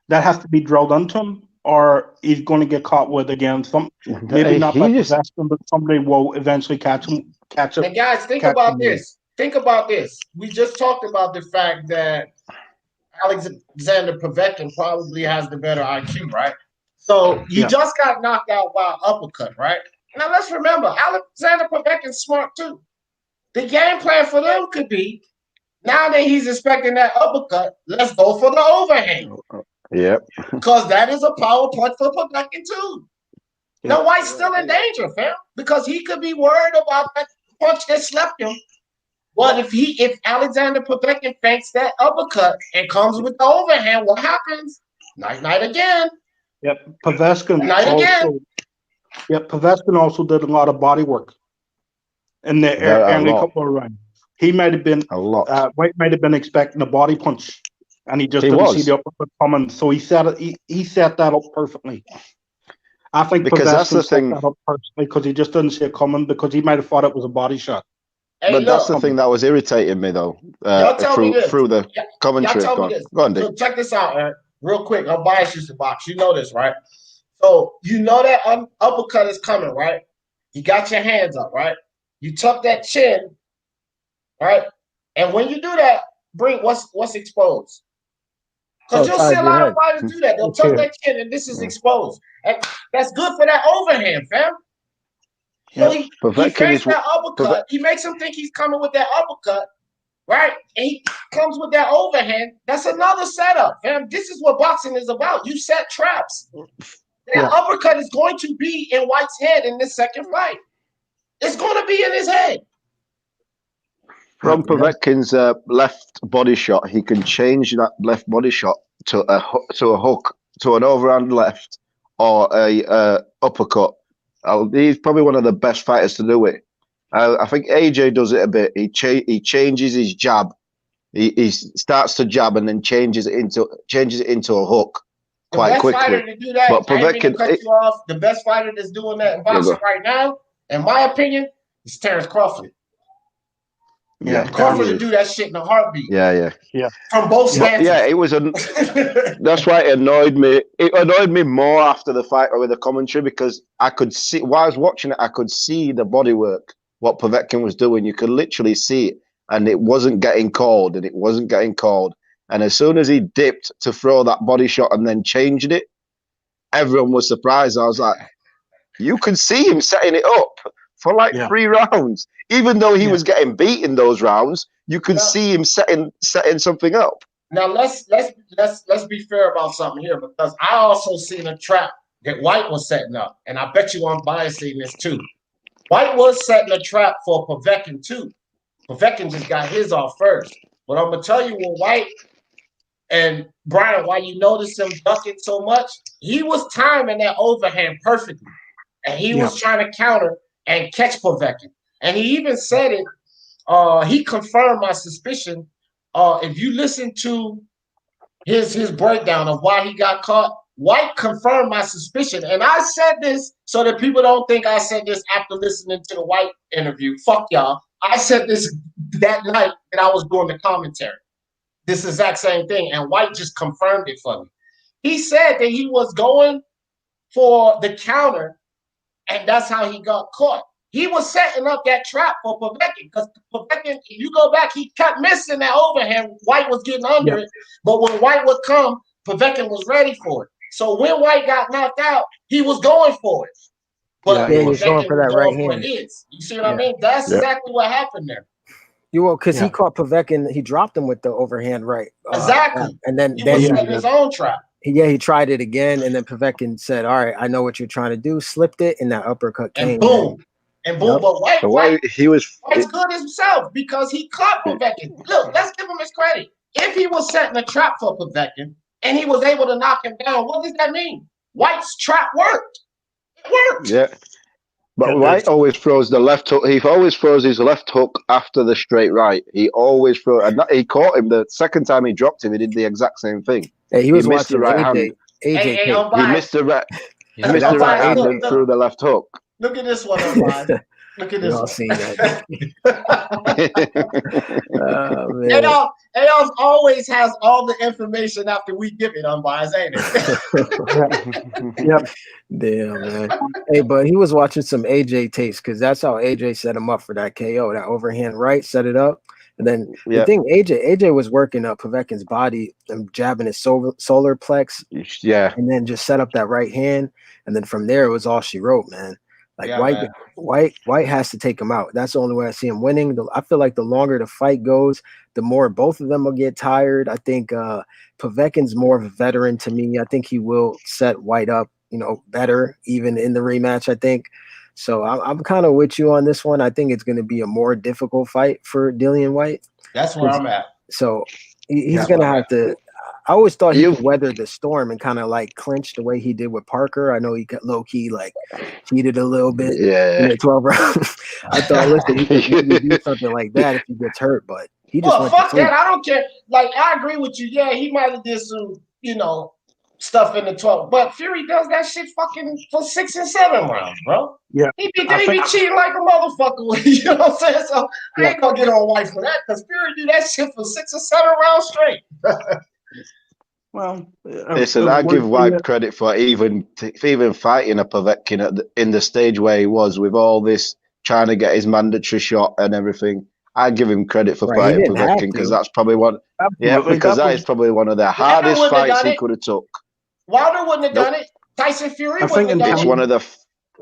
That has to be drilled into him, or he's going to get caught with again. Maybe not by possession, but somebody will eventually catch him. And guys, think about this. Think about this. We just talked about the fact that Alexander Povetkin probably has the better IQ, right? So you just got knocked out by an uppercut, right? Now let's remember, Alexander Povetkin's smart too. The game plan for them could be, now that he's expecting that uppercut, let's go for the overhand. Yep. Because that is a power punch for Povetkin too. Now White's still in danger, fam, because he could be worried about that punch that slept him. But if Alexander Povetkin fakes that uppercut and comes with the overhand, what happens? Night again. Yep. Povetkin also did a lot of body work in the early couple of rounds. He might have been White might have been expecting a body punch, and he just didn't see the uppercut coming. So he set that up perfectly. I think because that's the thing. That up personally, because he just didn't see it coming, because he might have thought it was a body shot. Hey, but that's the thing that was irritating me though. Through the commentary. Go on, Dick. So check this out, Eric. Real quick. I'm biased to the box. You know this, right? So you know that uppercut is coming, right? You got your hands up, right? You tuck that chin, right? And when you do that, bring what's exposed. Because you'll see a lot of fighters do that. They'll tuck that chin, and this is exposed. And that's good for that overhand, fam. So he fakes that uppercut. He makes him think he's coming with that uppercut, right? And he comes with that overhand. That's another setup, fam. This is what boxing is about. You set traps. That uppercut is going to be in White's head in this second fight. It's going to be in his head. From Povetkin's left body shot, he can change that left body shot to a hook, to an overhand left, or a uppercut. He's probably one of the best fighters to do it. I think AJ does it a bit. He changes his jab. He starts to jab and then changes it into a hook quite quickly. The best fighter to do that, but Povetkin, the best fighter that's doing that in boxing right now, in my opinion, is Terence Crawford. Yeah, Crawford would do that shit in a heartbeat. Yeah. From both stances. Yeah, it was that's why it annoyed me. It annoyed me more after the fight or with the commentary because I could see while I was watching it, I could see the bodywork, what Povetkin was doing. You could literally see it, and it wasn't getting called, and it wasn't getting called. And as soon as he dipped to throw that body shot and then changed it, everyone was surprised. I was like, you could see him setting it up for like 3 rounds. Even though he was getting beat in those rounds, you could see him setting something up. Now let's be fair about something here, because I also seen a trap that Whyte was setting up, and I bet you I'm biased in this too. Whyte was setting a trap for Povetkin too. Povetkin just got his off first. But I'm gonna tell you what Whyte and Brian, why you notice him ducking so much, he was timing that overhand perfectly. And he was trying to counter and catch Povetkin. And he even said it, he confirmed my suspicion. If you listen to his breakdown of why he got caught, Whyte confirmed my suspicion. And I said this so that people don't think I said this after listening to the Whyte interview. Fuck y'all. I said this that night that I was doing the commentary. This exact same thing. And Whyte just confirmed it for me. He said that he was going for the counter, and that's how he got caught. He was setting up that trap for Povetkin, because Povetkin, if you go back, he kept missing that overhand. Whyte was getting under it, but when Whyte would come, Povetkin was ready for it. So when Whyte got knocked out, he was going for it. But he was going for that right hand. You see what I mean? That's exactly what happened there. Because he caught Povetkin, he dropped him with the overhand right. Exactly. And then he was setting his own trap. He tried it again, and then Povetkin said, "All right, I know what you're trying to do." Slipped it, and that uppercut came. And boom. And boom. Yep. But Whyte was good himself because he caught Povetkin. Look, let's give him his credit. If he was setting a trap for Povetkin and he was able to knock him down, what does that mean? Whyte's trap worked. It worked. Yeah. But Whyte always throws the left hook. He always throws his left hook after the straight right. He always throws, and he caught him the second time he dropped him. He did the exact same thing. Hey, he was watching the right hand. He missed the right. He missed the right hand and threw the left hook. Look at this one, Umpire. Look at this one. Seen that. AL always has all the information after we give it, umpires, ain't it? Yep. Damn, man. Hey, but he was watching some AJ tapes, because that's how AJ set him up for that KO. That overhand right, set it up. And then the thing, AJ was working up Povetkin's body and jabbing his solar plex. Yeah. And then just set up that right hand. And then from there, it was all she wrote, man. Like Whyte has to take him out. That's the only way I see him winning. I feel like the longer the fight goes, the more both of them will get tired. I think Povetkin's more of a veteran to me. I think he will set Whyte up, better even in the rematch, I think. So I'm kind of with you on this one. I think it's going to be a more difficult fight for Dillian Whyte. That's where I'm at. So he's going to have to. I always thought he could weather the storm and kind of like clinch the way he did with Parker. I know he got low key like cheated a little bit in the 12 rounds. I thought, listen, he could do something like that if he gets hurt, but he just went fuck that. I don't care. Like, I agree with you. Yeah, he might have did some, stuff in the 12, but Fury does that shit fucking for 6 and 7 rounds, bro. Yeah, he be cheating like a motherfucker. You know what I'm saying? So I ain't gonna get on Whyte for that, because Fury do that shit for 6 or 7 rounds straight. Well, listen, I give Whyte credit for even fighting a Povetkin in the stage where he was, with all this trying to get his mandatory shot and everything. I give him credit for fighting Povetkin, because that's probably one. Yeah, because that is probably one of the hardest fights he could have took. Wilder wouldn't have done it. Tyson Fury wouldn't have done it. It's one of the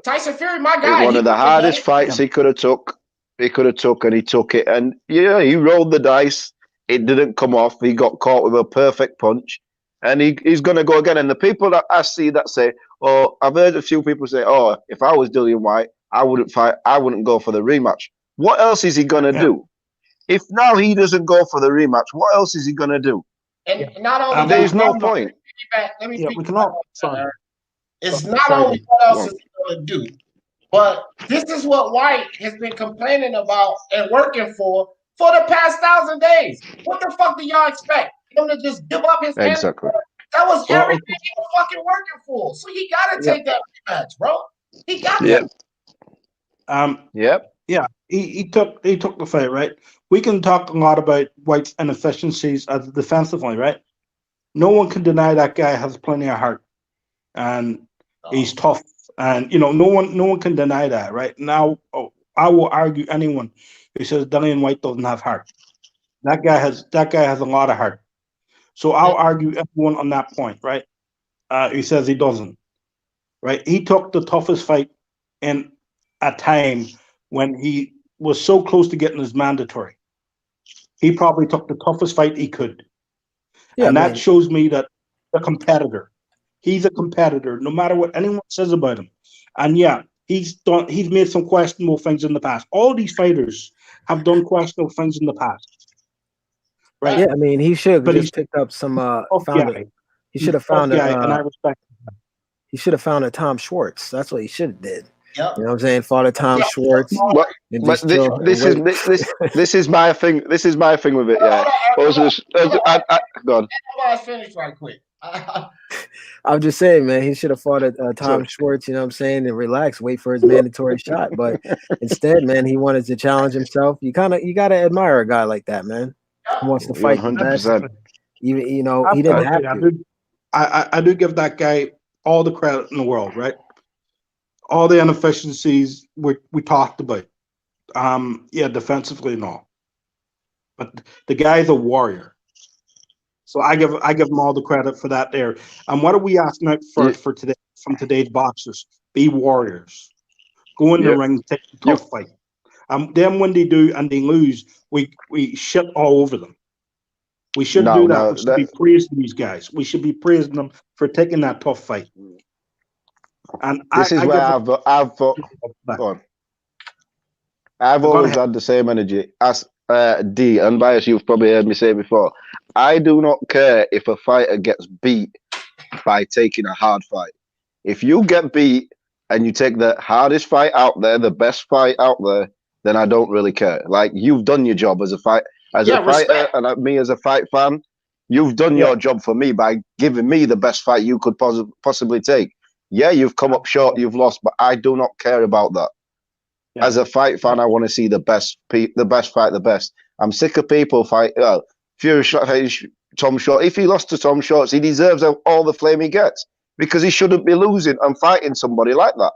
Tyson Fury, my guy. One of the hardest fights he could have took. He could have took, and he took it. And he rolled the dice. It didn't come off. He got caught with a perfect punch. And he's going to go again. And the people that I see that say, I've heard a few people say, if I was Dillian Whyte, I wouldn't fight. I wouldn't go for the rematch. What else is he going to do? If now he doesn't go for the rematch, what else is he going to do? And not only there's no point. Let me speak about that. It's not only what else is he going to do, but this is what Whyte has been complaining about and working for the past 1,000 days. What the fuck do y'all expect? Him to just give up his exactly. That was everything he was fucking working for. So he got to take that rematch, bro. He got to. Yep. Yeah, he took the fight, right? We can talk a lot about White's inefficiencies as defensively, right? No one can deny that guy has plenty of heart and he's tough, and no one can deny that, right? Now, I will argue anyone who says Dillian Whyte doesn't have heart. That guy has a lot of heart. So I'll argue everyone on that point, right? Who says he doesn't, right? He took the toughest fight in a time when he was so close to getting his mandatory. He probably took the toughest fight he could. Yeah, and that man. shows me that a competitor. He's a competitor, no matter what anyone says about him. And yeah, he's made some questionable things in the past. All these fighters have done questionable things in the past. Right? Yeah, I mean, he should have But just picked up some he should have found and I respect him. He should have found a Tom Schwartz. That's what he should have did. Yep. You know what I'm saying? Fought a Tom Schwartz. But this is my thing. This is my thing with it. Yeah. Go on. I finish right quick. I'm just saying, man, he should have fought a Tom Schwartz, you know what I'm saying, and relax, wait for his mandatory shot. But instead, man, he wanted to challenge himself. You gotta admire a guy like that, man. He wants to fight the best. Even he didn't have to. I do give that guy all the credit in the world, right? All the inefficiencies we talked about. Defensively and all. But the guy's a warrior. So I give him all the credit for that there. And what are we asking out for today from today's boxers? Be warriors. Go in the ring, take a tough fight. Then when they do and they lose, we shit all over them. We shouldn't do that. We should be praising these guys. We should be praising them for taking that tough fight. And I've always had the same energy as D, unbiased. You've probably heard me say before. I do not care if a fighter gets beat by taking a hard fight. If you get beat and you take the hardest fight out there, the best fight out there, then I don't really care. Like, you've done your job as a fighter, and me as a fight fan. You've done your job for me by giving me the best fight you could possibly take. Yeah, you've come up short, you've lost, but I do not care about that. Yeah. As a fight fan, I want to see the best fight the best. I'm sick of people fighting. Fury Tom Short. If he lost to Tom Short, he deserves all the flame he gets because he shouldn't be losing and fighting somebody like that.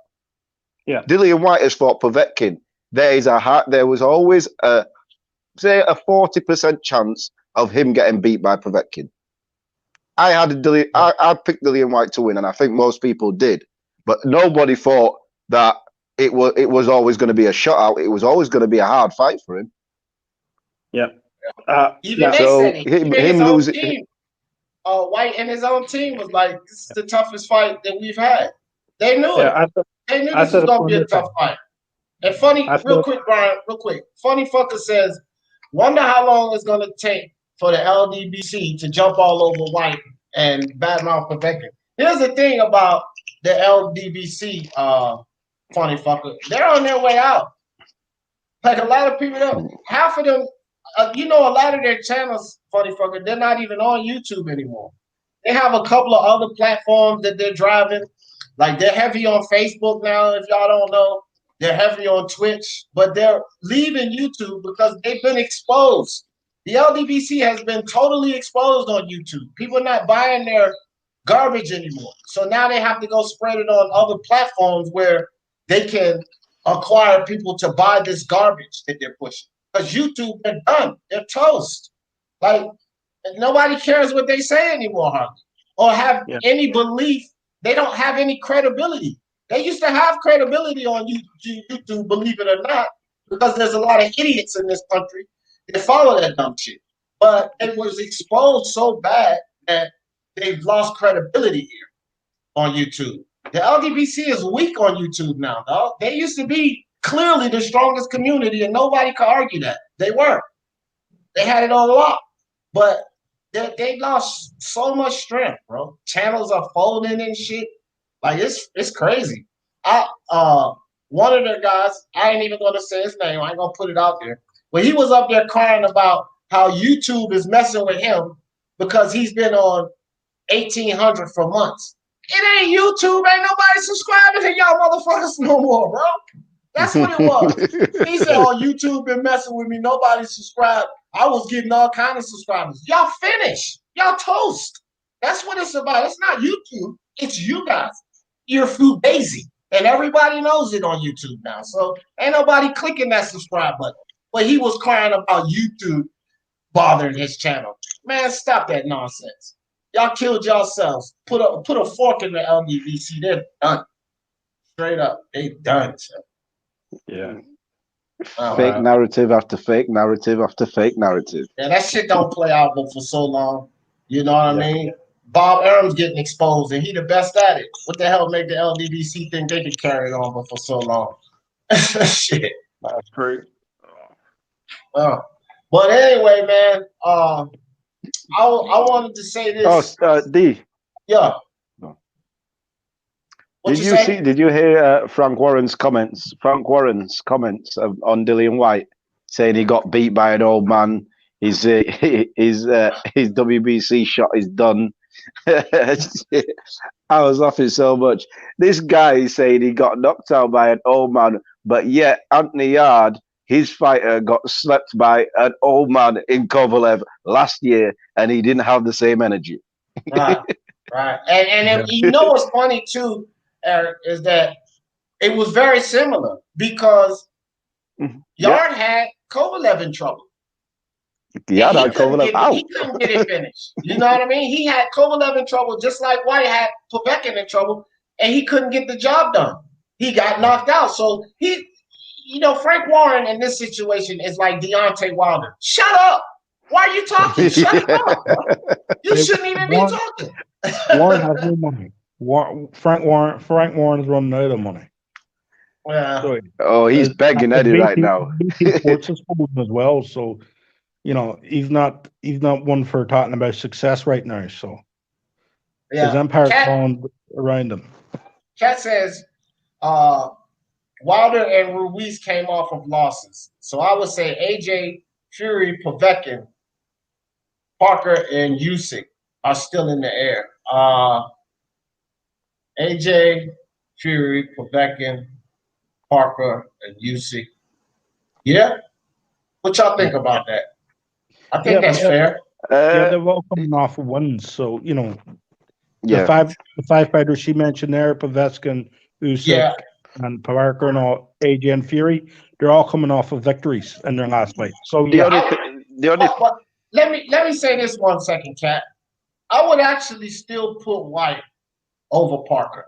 Yeah. Dillian Whyte has fought Povetkin. There was always a 40% chance of him getting beat by Povetkin. I picked Dillian Whyte to win, and I think most people did. But nobody thought that it was always going to be a shutout. It was always going to be a hard fight for him. Yeah. Even they said him losing. Team, White and his own team was like, "This is the toughest fight that we've had." They knew it. They knew this was going to be a tough fight. And funny, real quick, Brian, Funny fucker says, "Wonder how long it's going to take for the LDBC to jump all over White and badmouth Povetkin." Here's the thing about the LDBC, funny fucker. They're on their way out. Like a lot of people know. Half of them, a lot of their channels, funny fucker, they're not even on YouTube anymore. They have a couple of other platforms that they're driving. Like, they're heavy on Facebook now, if y'all don't know. They're heavy on Twitch, but they're leaving YouTube because they've been exposed. The LDBC has been totally exposed on YouTube. People are not buying their garbage anymore. So now they have to go spread it on other platforms where they can acquire people to buy this garbage that they're pushing. Because YouTube, they're done. They're toast. Like, nobody cares what they say anymore, hardly, or have any belief. They don't have any credibility. They used to have credibility on YouTube, believe it or not, because there's a lot of idiots in this country that follow that dumb shit. But it was exposed so bad that they've lost credibility here on YouTube. The LDBC is weak on YouTube now, dog. They used to be clearly the strongest community, and nobody could argue that. They were. They had it on lock. But they lost so much strength, bro. Channels are folding and shit. Like, it's crazy. One of the guys, I ain't even gonna say his name, I ain't gonna put it out there, but he was up there crying about how YouTube is messing with him because he's been on 1800 for months. It ain't YouTube, ain't nobody subscribing to y'all motherfuckers no more, bro. That's what it was. He said, "Oh, YouTube been messing with me. Nobody subscribed. I was getting all kind of subscribers. Y'all finished. Y'all toast. That's what it's about. It's not YouTube. It's you guys. You're fugazi, and everybody knows it on YouTube now. So ain't nobody clicking that subscribe button. But he was crying about YouTube bothering his channel. Man, stop that nonsense. Y'all killed yourselves. Put a fork in the LDBC. They're done. Straight up, they done. So. Yeah. Fake narrative after fake narrative after fake narrative. Yeah, that shit don't play out for so long. You know what I mean? Bob Arum's getting exposed, and he the best at it. What the hell made the LDBC think they could carry it on for so long? Shit. That's great. But anyway, man, I wanted to say this. D. Yeah. Did you hear Frank Warren's comments? Frank Warren's comments on Dillian Whyte saying he got beat by an old man. His WBC shot is done. I was laughing so much. This guy is saying he got knocked out by an old man, but yet Anthony Yard, his fighter, got slept by an old man in Kovalev last year, and he didn't have the same energy. Right. And you know what's funny too, Eric, is that it was very similar because Yard had Kovalev in trouble. Yeah, he couldn't get it finished. You know what I mean? He had Kovalev in trouble, just like White had Povetkin in trouble, and he couldn't get the job done. He got knocked out. So Frank Warren in this situation is like Deontay Wilder. Shut up! Why are you talking? Shut up! You shouldn't even be talking. Warren has no money. Frank Warren's running out of money. Yeah. So, he's begging Eddie right now. Sports is as well, so he's not one for talking about success right now. So his empire's falling around him. Kat says Wilder and Ruiz came off of losses, so I would say AJ, Fury, Povetkin, Parker, and Usyk are still in the air. AJ, Fury, Povetkin, Parker, and Usyk. Yeah? What y'all think about that? I think that's fair. They're all coming off of wins. So, the five fighters she mentioned there, Povetkin, Usyk, and Parker, and all, AJ and Fury, they're all coming off of victories in their last fight. So, let me say this 1 second, Kat. I would actually still put White over Parker.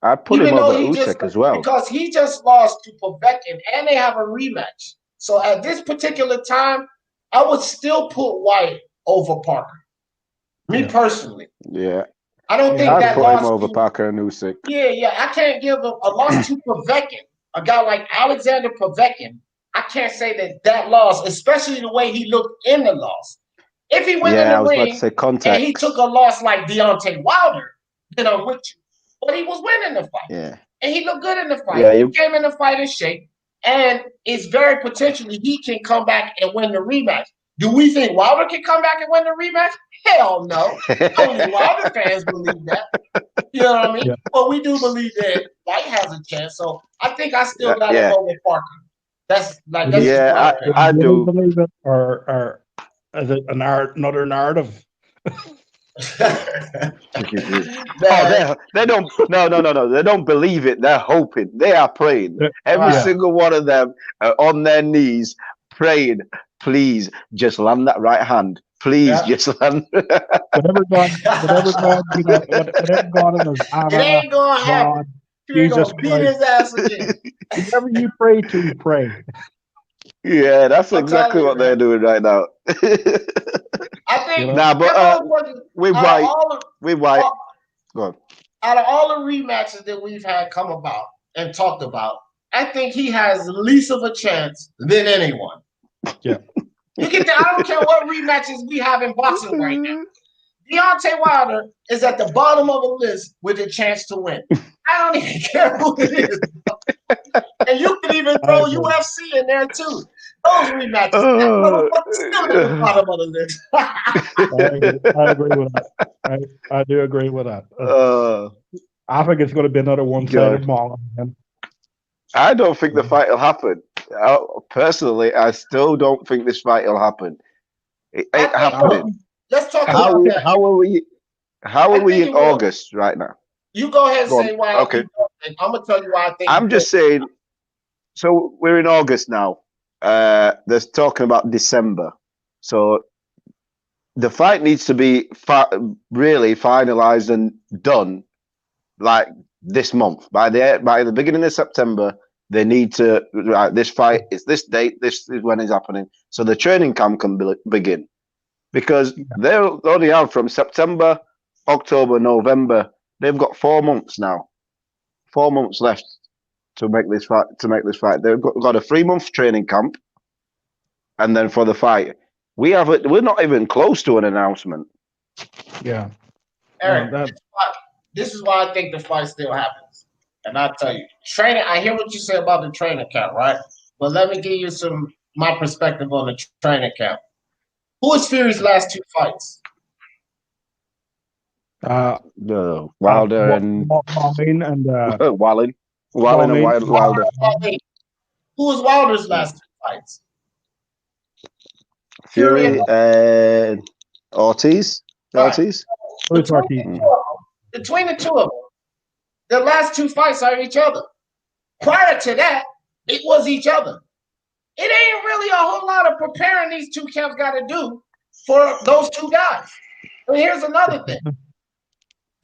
I put him over Usyk as well. Because he just lost to Povetkin, and they have a rematch. So at this particular time, I would still put White over Parker. Me personally. Yeah. I don't think I'd that put loss him over Parker and Usyk. Yeah. I can't give a loss to Povetkin. A guy like Alexander Povetkin, I can't say that loss, especially the way he looked in the loss. If he went in the ring and he took a loss like Deontay Wilder, then I'm with you. But he was winning the fight. Yeah. And he looked good in the fight. Yeah, he came in the fight in shape. And it's very potentially he can come back and win the rematch. Do we think Wilder can come back and win the rematch? Hell no. Only Wilder fans believe that. You know what I mean? Yeah. But we do believe that White has a chance. So I think I still got to go with Parker. That's I do believe it, or is it another narrative? They don't. No. They don't believe it. They're hoping. They are praying. Every single one of them are on their knees praying. Please, just land that right hand. Please, just land. Whatever God in his it ain't gonna happen. Jesus beat his ass again. Whatever you pray to, pray. Yeah, that's exactly what they're doing right now. I think. With White. Go on. Out of all the rematches that we've had come about and talked about, I think he has least of a chance than anyone. Yeah. I don't care what rematches we have in boxing right now. Deontay Wilder is at the bottom of the list with a chance to win. I don't even care who it is. And you can even throw UFC in there too. Those rematches, still at the bottom of the list. I agree with that. I do agree with that. I think it's going to be another one-sided mall. I don't think the fight will happen. Personally, I still don't think this fight will happen. It ain't happening. Let's talk about that. How are we in August right now? You go ahead and say why. Okay. I'm gonna tell you why I think. I'm just saying. So we're in August now. There's talking about December. So the fight needs to be really finalized and done like this month. By the beginning of September, they need to. Right, this fight is this date. This is when it's happening. So the training camp can begin. Because they're only out from September, October, November. They've got 4 months now. 4 months left to make this fight. They've got a 3-month training camp, and then for the fight, we're not even close to an announcement. Yeah, Eric, this is why I think the fight still happens. And I'll tell you, training. I hear what you say about the training camp, right? But let me give you my perspective on the training camp. Who was Fury's last 2 fights? Wilder and Wallin and Wilder. Who was Wilder's last 2 fights? Fury and Ortiz. Ortiz. Between the 2 of them, the last 2 fights are each other. Prior to that, it was each other. It ain't really a whole lot of preparing these 2 camps got to do for those 2 guys. And here's another thing.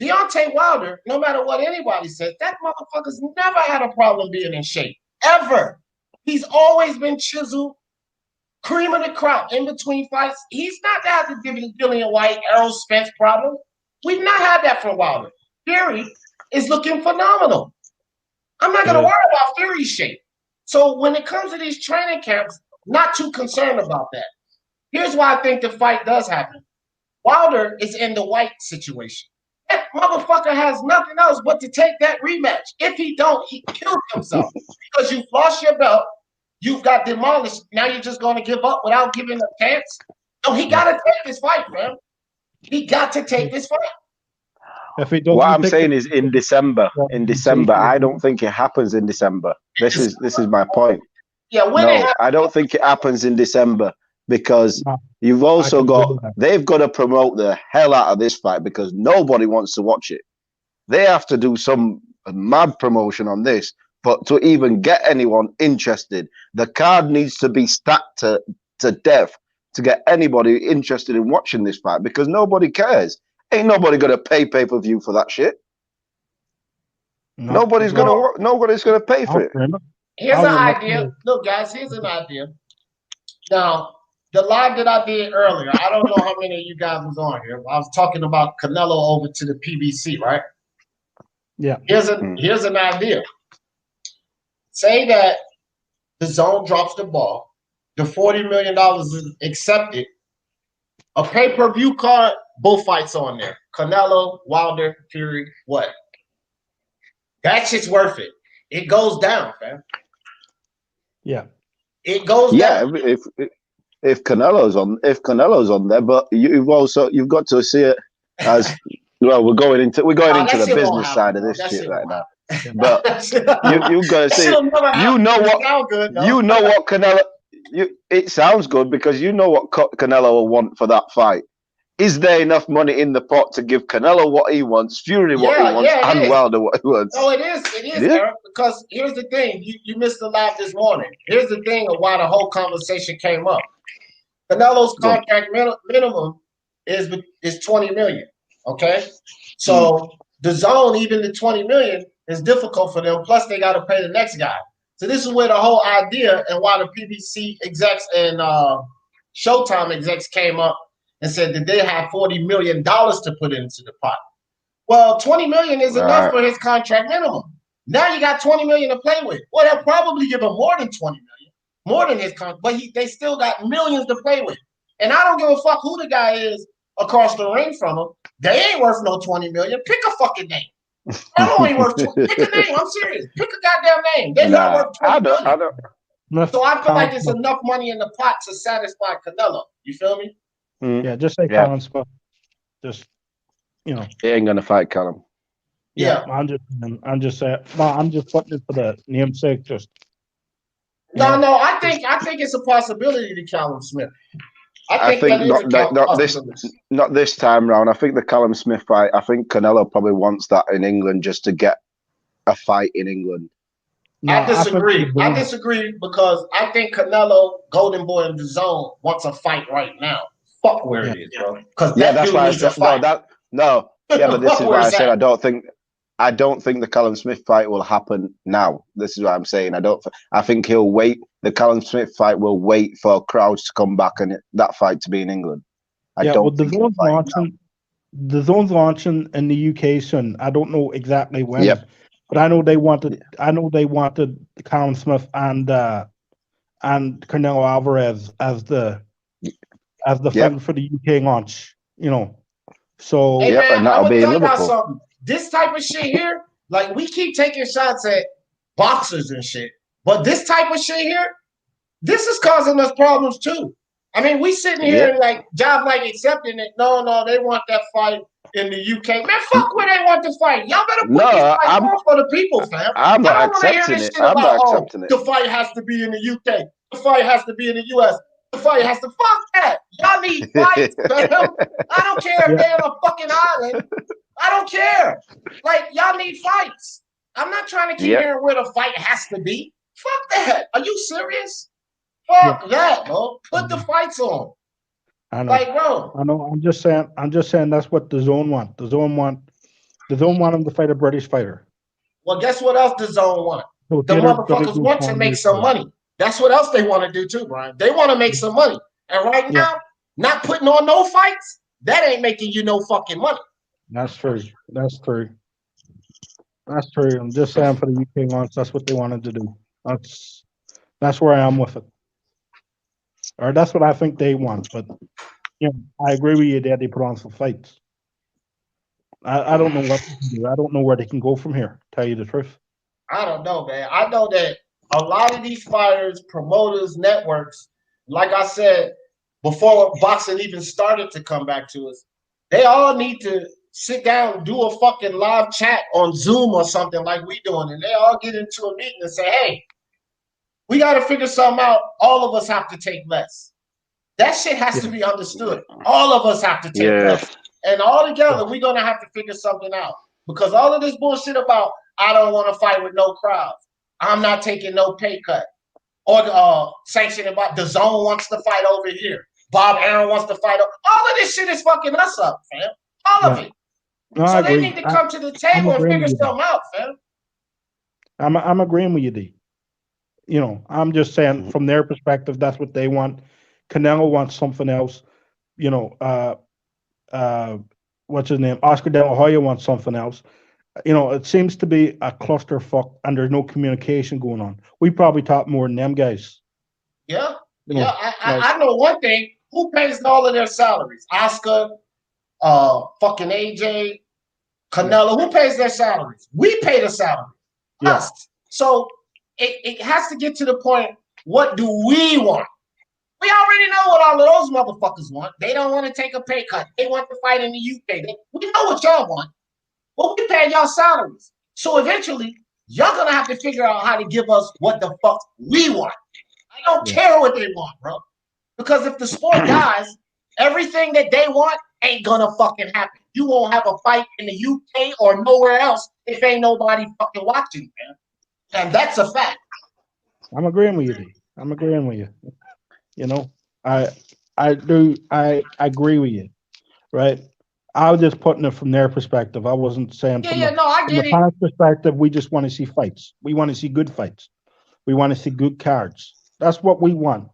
Deontay Wilder, no matter what anybody says, that motherfucker's never had a problem being in shape. Ever. He's always been chiseled, cream of the crop in between fights. He's not had to give you Dillian Whyte, Errol Spence problem. We've not had that from Wilder. Fury is looking phenomenal. I'm not going to worry about Fury's shape. So when it comes to these training camps, not too concerned about that. Here's why I think the fight does happen. Wilder is in the Whyte situation. That motherfucker has nothing else but to take that rematch. If he don't, he kills himself. Because you've lost your belt. You've got demolished. Now you're just going to give up without giving a chance? No, he got to take this fight, man. He got to take this fight. What I'm saying is in December. In December, I don't think it happens in December. This is my point. Yeah, I don't think it happens in December because you've also they've got to promote the hell out of this fight because nobody wants to watch it. They have to do some mad promotion on this, but to even get anyone interested, the card needs to be stacked to death to get anybody interested in watching this fight because nobody cares. Ain't nobody gonna pay pay-per-view for that shit. Nobody's gonna pay for it. Here's an idea. Look, guys, here's an idea. Now, the live that I did earlier, I don't know how many of you guys was on here. I was talking about Canelo over to the PBC, right? Yeah. Here's an idea. Say that the zone drops the ball, the $40 million is accepted, a pay-per-view card, both fights on there. Canelo, Wilder, Fury, what? That shit's worth it. It goes down, fam. Yeah. It goes down. If Canelo's on there, but you've got to see it as well. We're going into the business side of this shit right now. But you've got to see it. You know what Canelo. It sounds good because you know what Canelo will want for that fight. Is there enough money in the pot to give Canelo what he wants, Fury what he wants, and Wilder what he wants? No, it is, Eric, because here's the thing. You missed the live this morning. Here's the thing of why the whole conversation came up. Canelo's contract minimum is $20 million, okay? So the zone, even the $20 million, is difficult for them. Plus, they got to pay the next guy. So this is where the whole idea and why the PBC execs and Showtime execs came up and said that they have $40 million to put into the pot. Well, $20 million is enough for his contract minimum. Now you got $20 million to play with. Well, they'll probably give him more than $20 million, more than his contract, but they still got millions to play with. And I don't give a fuck who the guy is across the ring from him. They ain't worth no $20 million. Pick a fucking name. Canelo ain't worth pick a name. I'm serious. Pick a goddamn name. They're not worth $20 million. So I feel like it's enough money in the pot to satisfy Canelo. You feel me? Yeah, just say Callum Scott. Just, he ain't gonna fight Callum. Yeah. I'm just saying. No, I'm just putting it for the namesake. Just no. I think it's a possibility to Callum Smith. I think not this time round. I think the Callum Smith fight. I think Canelo probably wants that in England just to get a fight in England. No, I disagree. I disagree because I think Canelo, Golden Boy in the Zone, wants a fight right now. Fuck where it is, bro. Because that's why I said no. But this is why I said I don't think the Callum Smith fight will happen now. This is what I'm saying. I think he'll wait. The Callum Smith fight will wait for crowds to come back and that fight to be in England. The zone's launching in the UK soon. I don't know exactly when, but I know they wanted. I know they wanted Callum Smith and Canelo Alvarez as the fight for the UK launch. You know, so hey, man, and that'll be in Liverpool. This type of shit here, like we keep taking shots at boxers and shit, but this type of shit here, this is causing us problems too. I mean, we sitting here and like job like accepting it. No, they want that fight in the UK. Man, fuck where they want to fight. Y'all better put this fight on for the people, fam. I'm not accepting it. I'm not accepting it. The fight has to be in the UK. The fight has to be in the US. The fight has to fuck that. Y'all need fights, fam. I don't care if they're on a fucking island. I don't care. Like, y'all need fights. I'm not trying to keep hearing where the fight has to be. Fuck that. Are you serious? Fuck that, bro. Put the fights on. I know. Like, bro. I know. I'm just saying that's what the zone want. The zone want him to fight a British fighter. Well, guess what else the zone want? The motherfuckers want to make some money. That's what else they want to do too, Brian. They want to make some money. And right now, not putting on no fights, that ain't making you no fucking money. That's true. That's true. I'm just saying for the UK launch, that's what they wanted to do. That's where I am with it. Or that's what I think they want. But I agree with you that they put on some fights. I don't know what to do. I don't know where they can go from here, tell you the truth. I don't know, man. I know that a lot of these fighters, promoters, networks, like I said, before boxing even started to come back to us, they all need to sit down and do a fucking live chat on Zoom or something like we doing, and they all get into a meeting and say, hey, we got to figure something out. All of us have to take less. That shit has to be understood. All of us have to take less. And all together, we're going to have to figure something out. Because all of this bullshit about, I don't want to fight with no crowds. I'm not taking no pay cut. Or sanctioning about the zone wants to fight over here. Bob Aaron wants to fight. All of this shit is fucking us up, fam. All of it. No, so they need to come to the table and figure something out, fam. I'm agreeing with you, D. I'm just saying from their perspective, that's what they want. Canelo wants something else. What's his name? Oscar De La Hoya wants something else. It seems to be a clusterfuck and there's no communication going on. We probably talk more than them guys. Yeah. I know one thing. Who pays all of their salaries? Oscar, fucking AJ, Canelo. Who pays their salaries? We pay the salary. Us. So it has to get to the point, what do we want? We already know what all of those motherfuckers want. They don't want to take a pay cut. They want to fight in the UK. We know what y'all want. Well, we pay y'all salaries. So eventually, y'all going to have to figure out how to give us what the fuck we want. I don't care what they want, bro. Because if the sport dies, everything that they want ain't going to fucking happen. You won't have a fight in the UK or nowhere else if ain't nobody fucking watching, man. And that's a fact. I'm agreeing with you, D. I'm agreeing with you. I agree with you, right? I was just putting it from their perspective. I wasn't saying from the fans' perspective, we just want to see fights. We want to see good fights. We want to see good cards. That's what we want,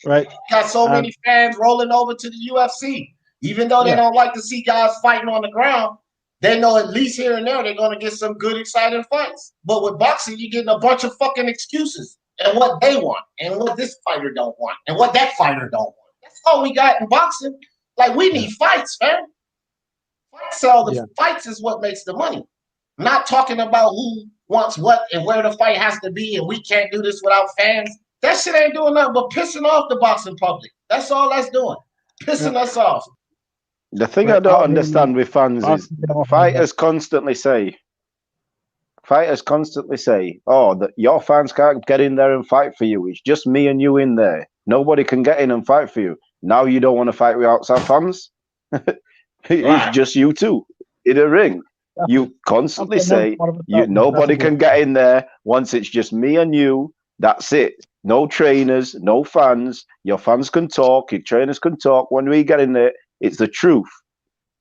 right? Got so many fans rolling over to the UFC. Even though they don't like to see guys fighting on the ground, they know at least here and there they're going to get some good, exciting fights. But with boxing, you're getting a bunch of fucking excuses. And what they want, and what this fighter don't want, and what that fighter don't want. That's all we got in boxing. Like, we need fights, man. Fights is what makes the money. Not talking about who wants what and where the fight has to be, and we can't do this without fans. That shit ain't doing nothing but pissing off the boxing public. That's all that's doing. Pissing us off. The thing I don't understand with fans is fighters constantly say, oh, that your fans can't get in there and fight for you. It's just me and you in there. Nobody can get in and fight for you. Now you don't want to fight with outside fans? It's just you two in a ring. You constantly say nobody can get in there. Once it's just me and you, that's it. No trainers, no fans. Your fans can talk, your trainers can talk. When we get in there, it's the truth.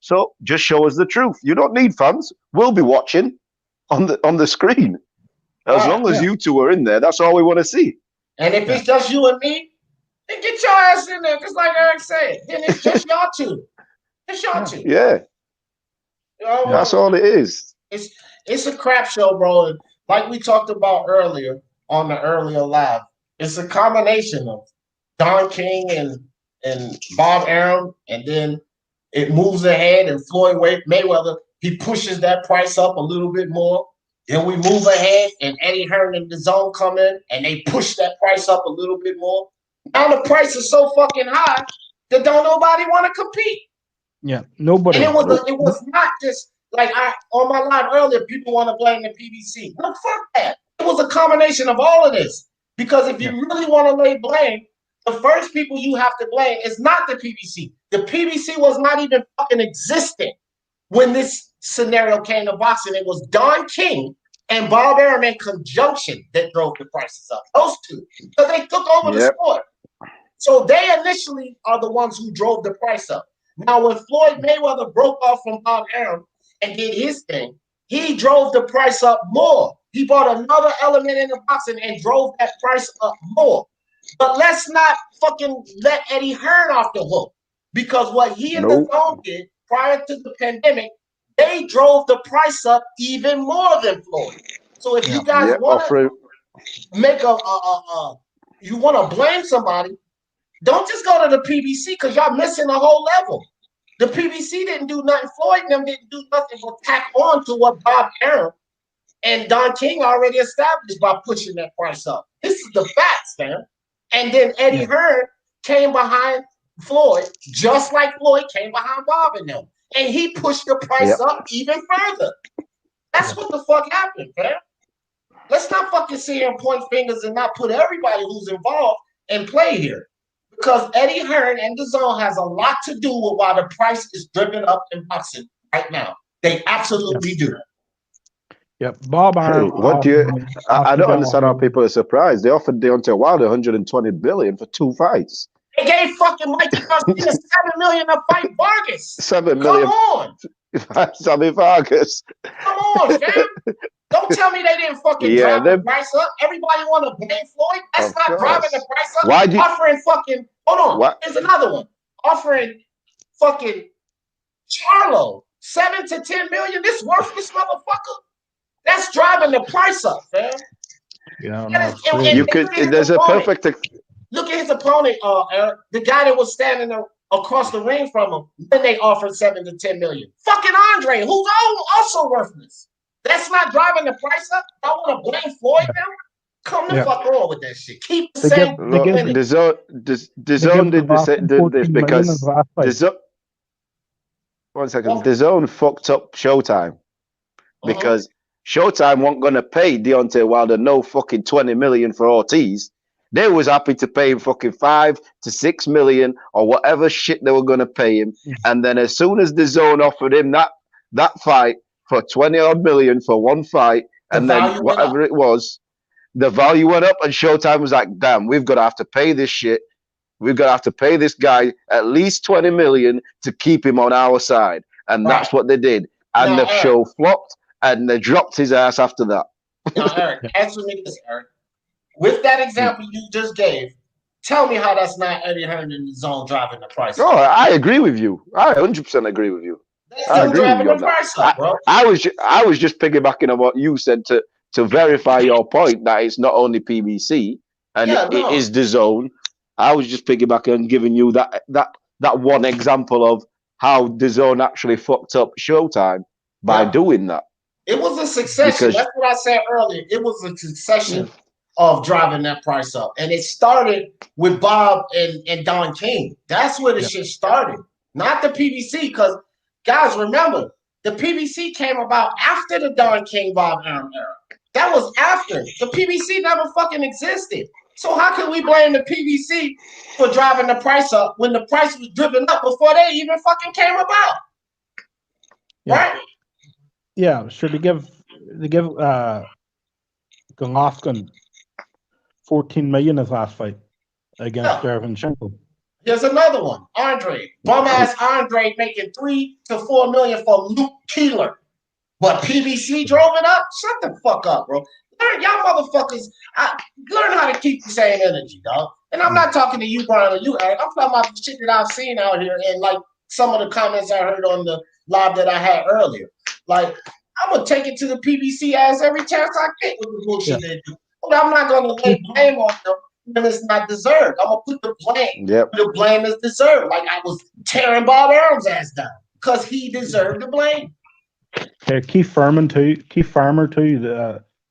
So just show us the truth. You don't need fans. We'll be watching on the screen. As long as you two are in there, that's all we want to see. And if it's just you and me, then get your ass in there, just like Eric said. Then it's just y'all two. It's y'all two. Yeah. That's all it is. It's a crap show, bro. And like we talked about earlier on the earlier live, it's a combination of Don King and Bob Arum, and then it moves ahead, and Floyd Mayweather, he pushes that price up a little bit more. Then we move ahead, and Eddie Hearn and DAZN come in, and they push that price up a little bit more. Now the price is so fucking high that don't nobody want to compete. Yeah, nobody. And it was not just like on my live earlier, people want to blame the PBC. No, fuck that. It was a combination of all of this. Because if you really want to lay blame, the first people you have to blame is not the PBC. The PBC was not even fucking existing when this scenario came to boxing. It was Don King and Bob Arum in conjunction that drove the prices up. Those two. Because they took over the sport. So they initially are the ones who drove the price up. Now, when Floyd Mayweather broke off from Bob Arum and did his thing, he drove the price up more. He brought another element in the boxing and drove that price up more. But let's not fucking let Eddie Hearn off the hook, because what he and DAZN did prior to the pandemic, they drove the price up even more than Floyd. So if you guys want to make you want to blame somebody, don't just go to the PBC, because y'all missing a whole level. The PBC didn't do nothing. Floyd and them didn't do nothing but tack on to what Bob Arum and Don King already established by pushing that price up. This is the facts, man. And then Eddie Hearn came behind Floyd, just like Floyd came behind Bob and them. And he pushed the price up even further. That's what the fuck happened, man. Let's not fucking sit here and point fingers and not put everybody who's involved in play here. Because Eddie Hearn and DAZN has a lot to do with why the price is driven up in boxing right now. They absolutely do. Yep, Bob Arum. What do you? I don't understand how people are surprised. They offered Deontay Wilder 120 billion for 2 fights. They gave fucking Mike Garcia $7 million to fight Vargas. 7 million. Come on, Sammy Vargas. Come on, man. Don't tell me they didn't fucking drive the price up. Everybody want to blame Floyd. That's not driving the price up. Why do offering fucking? Hold on. Here's another one. Offering fucking Charlo 7 to 10 million. This worthless motherfucker. That's driving the price up, man. You could. There's a perfect. Look at his opponent, Eric, the guy that was standing across the ring from him when they offered 7 to 10 million. Fucking Andre, who's also worthless. That's not driving the price up. I want to blame Floyd now. Come the fuck on with that shit. Keep the same. DAZN did this because DAZN fucked up Showtime because Showtime weren't gonna pay Deontay Wilder no fucking 20 million for Ortiz. They was happy to pay him fucking 5 to 6 million or whatever shit they were gonna pay him. And then as soon as DAZN offered him that fight for 20 odd million for one fight, and then whatever it was, the value went up, and Showtime was like, damn, we've got to have to pay this shit. We've got to have to pay this guy at least 20 million to keep him on our side. And that's what they did. And the show flopped, and they dropped his ass after that. Now, Eric, answer me this, Eric. With that example you just gave, tell me how that's not Eddie Hearn in the zone driving the price. Oh, I agree with you. I 100% agree with you. I agree with you on that. I was just piggybacking on what you said to verify your point that it's not only PBC and it is DAZN. I was just piggybacking and giving you that one example of how DAZN actually fucked up Showtime by doing that. It was a succession. That's what I said earlier. It was a succession of driving that price up, and it started with Bob and Don King. That's where the shit started. not the PBC. Because guys, remember, the PBC came about after the Don King Bob Arum era. That was after. The PBC never fucking existed. So how can we blame the PBC for driving the price up when the price was driven up before they even fucking came about? Yeah. Right? Yeah, sure. They give Golovkin 14 million his last fight against Derevyanchenko. Here's another one. Andre. Bum ass Andre making 3 to 4 million for Luke Keeler. But PBC drove it up? Shut the fuck up, bro. Y'all motherfuckers, learn how to keep the same energy, dog. And I'm not talking to you, Brian, or you, Eric. I'm talking about the shit that I've seen out here and like some of the comments I heard on the live that I had earlier. Like, I'm going to take it to the PBC ass every chance I get with the bullshit they do. But I'm not going to lay blame on them when it's not deserved. I'm going to put the blame where the blame is deserved. Like I was tearing Bob Arum's ass down because he deserved the blame. Yeah, Keith Farmer too.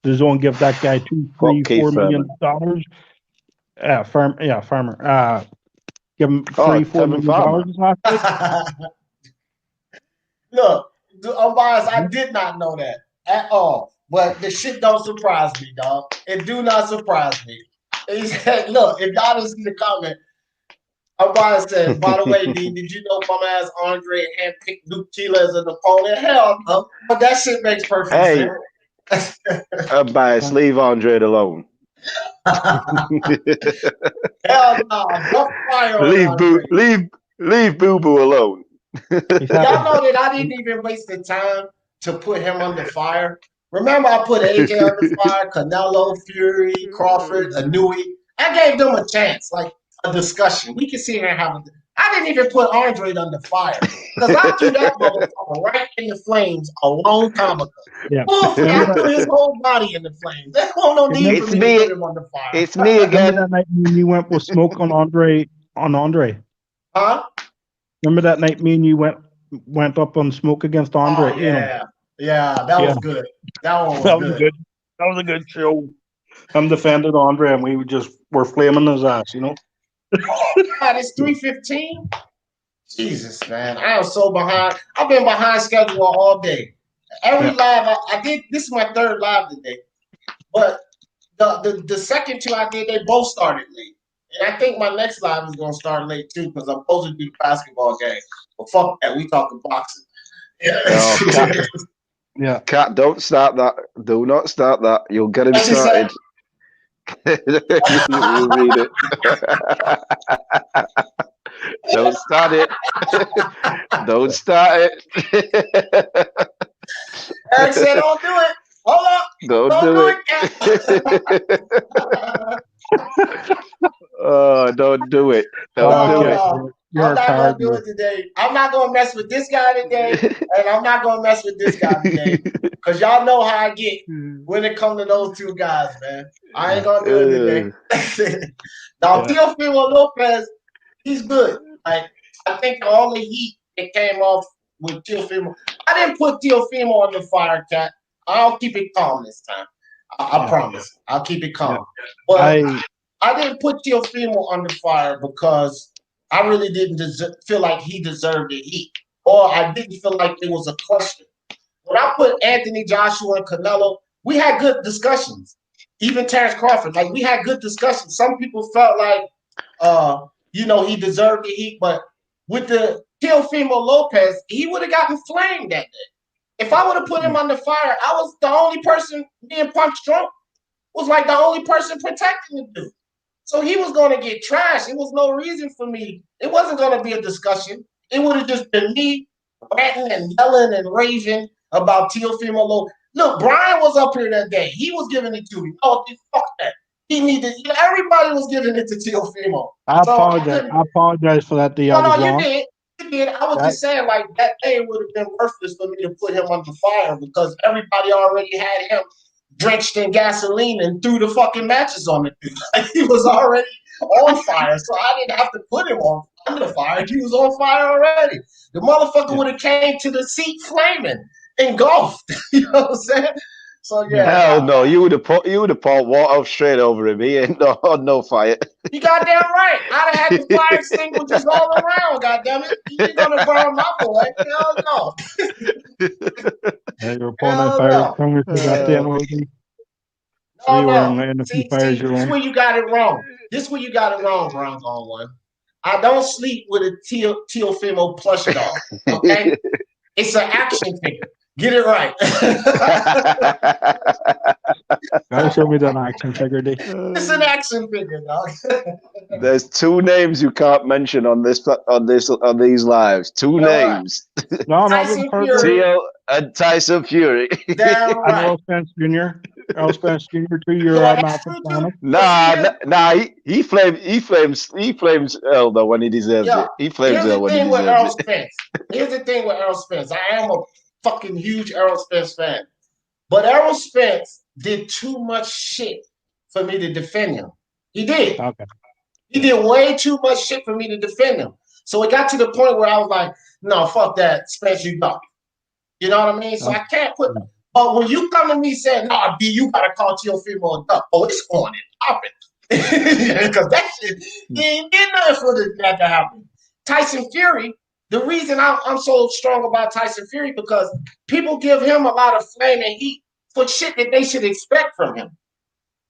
The zone give that guy $4 million. Farmer. Give him $4 million. Look, unbiased, I did not know that at all. But the shit don't surprise me, dog. It do not surprise me. He said, look, if y'all didn't see the comment, unbiased said, by the way, D, did you know bum ass Andre handpicked Luke Keeler as an opponent? Hell no. But that shit makes perfect sense. Unbiased, leave Andre alone. Hell no. Leave Boo Boo alone. Y'all know that I didn't even waste the time to put him under fire. Remember, I put AJ under fire, Canelo, Fury, Crawford, Anui. I gave them a chance, like a discussion. We can sit here and have a. I didn't even put Andre under fire because I threw that motherfucker right in the flames a long time ago. Yeah. I threw his whole body in the flames. There's no need for me to put him under fire. It's me again. Remember that night when you went with smoke on Andre? Huh? Remember that night me and you went up on smoke against Andre? Oh, yeah. Yeah, that was good. That one was good. That was a good show. I'm defended Andre and we were flaming his ass, you know? Oh, God, it's 3:15. Jesus, man. I am so behind. I've been behind schedule all day. Every live I did, this is my third live today. But the second two I did, they both started late. And I think my next live is going to start late too because I'm supposed to do the basketball game. But fuck that, we talking boxing. Yeah. Cat, don't start that. Do not start that. You'll get him started. You read it. Don't start it. Don't start it. Eric said, don't do it. Hold up. Don't do it. Oh, don't do it. Don't do it. I'm not going to do it today. I'm not going to mess with this guy today, and I'm not going to mess with this guy today. Because y'all know how I get when it comes to those two guys, man. I ain't going to do it today. Now, Teofimo Lopez, he's good. Like, I think all the heat that came off with Teofimo. I didn't put Teofimo on the fire, Cat. I'll keep it calm this time. I promise. I'll keep it calm. But I didn't put Teofimo on the fire because I really didn't feel like he deserved the heat. Or I didn't feel like there was a question. When I put Anthony Joshua and Canelo, we had good discussions. Even Terrence Crawford, like we had good discussions. Some people felt like, he deserved the heat. But with the Teofimo Lopez, he would have gotten flamed that day. If I would have put him on the fire, I was the only person, me and Punch Drunk, was like the only person protecting the dude. So he was going to get trashed. It was no reason for me. It wasn't going to be a discussion. It would have just been me ranting and yelling and raving about Teofimo Lopez. Look, Brian was up here that day. He was giving it to me. Oh, fuck that. He needed. Everybody was giving it to Teofimo. I apologize for that. You did. You did. I was just saying, like that day would have been worthless for me to put him under fire because everybody already had him drenched in gasoline and threw the fucking matches on the dude. Like, he was already on fire, so I didn't have to put him on under fire. He was on fire already. The motherfucker would have came to the seat flaming, engulfed. You know what I'm saying? So yeah. Hell no, you would have poured water straight over him. He ain't no fight. You goddamn right. I'd have had the fire extinguishers all around, goddammit. You ain't gonna burn my boy. Hell no. Yeah, you're pulling that fire extinguisher, goddamn. No. See, this is where you got it wrong. This is where you got it wrong, Bronco One. I don't sleep with a Teofimo plush doll. Okay? It's an action figure. Get it right. Gotta show me that action figure, D. It's an action figure, dog. There's two names you can't mention on these lives. Two names. No, Tyson Fury. Teo and Tyson Fury. Damn right. Errol Spence Jr. Errol Spence Jr. 2 year Nah. He flames Elder when he deserves it. He flames Elder when he deserves it. Here's the thing with Errol Spence. I am a fucking huge Errol Spence fan, but Errol Spence did too much shit for me to defend him. He did. Okay. He did way too much shit for me to defend him. So it got to the point where I was like, no, fuck that, Spence, you dumb. You know what I mean? So I can't put. But when you come to me saying, "No, B, you gotta call Teofimo a duck," oh, it's on and popping. Because that shit, he ain't did nothing for that to happen. Tyson Fury, the reason I'm so strong about Tyson Fury because people give him a lot of flame and heat for shit that they should expect from him.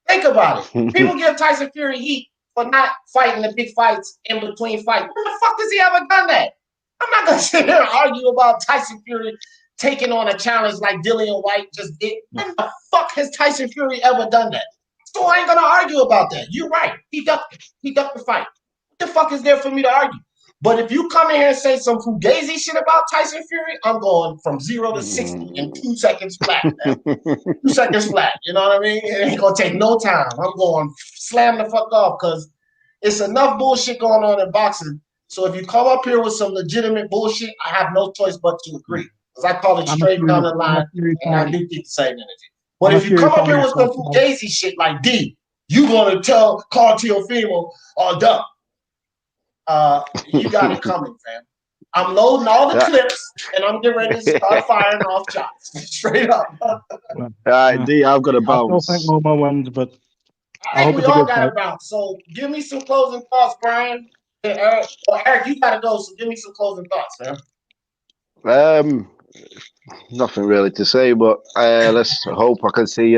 Think about it. People give Tyson Fury heat for not fighting the big fights in between fights. When the fuck has he ever done that? I'm not gonna sit here and argue about Tyson Fury taking on a challenge like Dillian Whyte just did. When the fuck has Tyson Fury ever done that? So I ain't gonna argue about that. You're right. He ducked the fight. What the fuck is there for me to argue? But if you come in here and say some fugazi shit about Tyson Fury, I'm going from 0 to 60 in 2 seconds flat. 2 seconds flat. You know what I mean? It ain't gonna take no time. I'm going slam the fuck off because it's enough bullshit going on in boxing. So if you come up here with some legitimate bullshit, I have no choice but to agree. Because I call it straight down the line, and I do keep the same energy. But if you come up here with some fugazi shit like D, you gonna call Teofimo or duck. You got it coming, fam. I'm loading all the clips, and I'm getting ready to start firing off shots. Straight up. All right, D, I've got a bounce. I don't think Momo wins, but I think we all got a bounce. So give me some closing thoughts, Brian. Eric, you gotta go, so give me some closing thoughts, man. Nothing really to say, but let's hope I can see.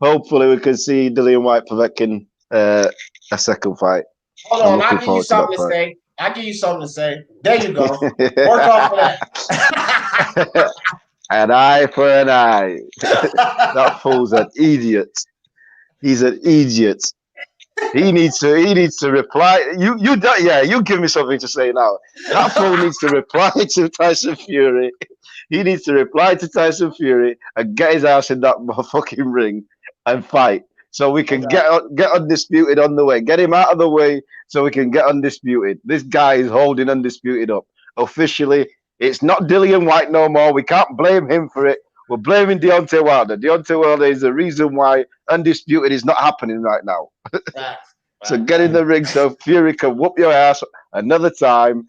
Hopefully, we can see Dillian Whyte Povetkin a second fight. Hold on, I'll give you something to say. I'll give you something to say. There you go. Work off of that. An eye for an eye. That fool's an idiot. He's an idiot. He needs to reply. You give me something to say now. That fool needs to reply to Tyson Fury. He needs to reply to Tyson Fury and get his ass in that fucking ring and fight. So we can get undisputed on the way. Get him out of the way so we can get undisputed. This guy is holding undisputed up. Officially, it's not Dillian Whyte no more. We can't blame him for it. We're blaming Deontay Wilder. Deontay Wilder is the reason why undisputed is not happening right now. So get in the ring so Fury can whoop your ass another time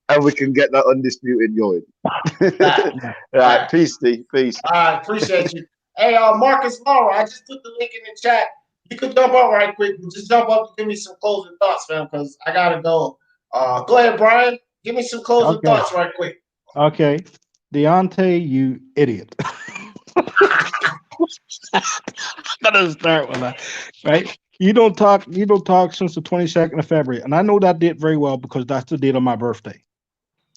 and we can get that undisputed going. Right, peace, D. Peace. All right, appreciate you. Hey, Marcus Laura, I just put the link in the chat. You could jump up right quick. Just jump up and give me some closing thoughts, fam, because I gotta go. Go ahead, Brian. Give me some closing thoughts right quick. Okay. Deontay, you idiot. I'm gonna start with that. Right? You don't talk since the 22nd of February. And I know that date very well because that's the date of my birthday.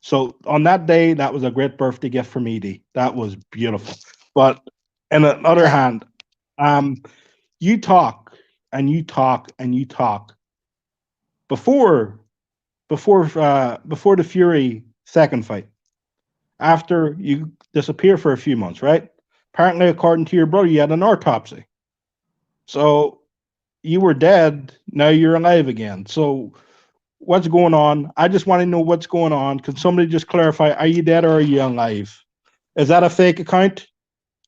So on that day, that was a great birthday gift for me, D. That was beautiful. But on the other hand, you talk and you talk and you talk before the Fury second fight, after you disappear for a few months, right? Apparently, according to your brother, you had an autopsy. So you were dead, now you're alive again. So what's going on? I just want to know what's going on. Can somebody just clarify, are you dead or are you alive? Is that a fake account?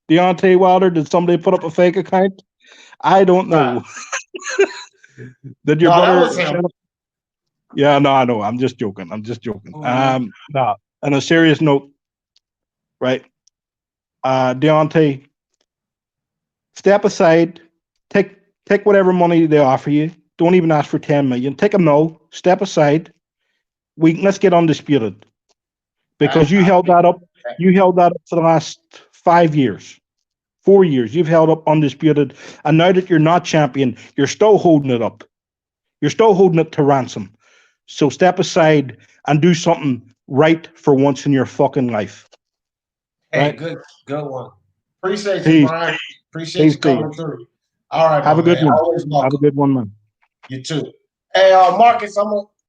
Deontay Wilder, did somebody put up a fake account? I don't know. Did your brother? Yeah, no, I know. I'm just joking. No, on a serious note, right? Deontay, Step aside. Take whatever money they offer you. Don't even ask for 10 million. Take a no. Step aside. Let's get undisputed because you held that up. You held that up for the last 5 years, 4 years. You've held up undisputed, and now that you're not champion, you're still holding it up. You're still holding it to ransom. So step aside and do something right for once in your fucking life. Hey, right? good one. Appreciate you, Brian. Appreciate you coming through. All right, have a good one. Always welcome. Have a good one, man. You too. Hey, Marcus, I'm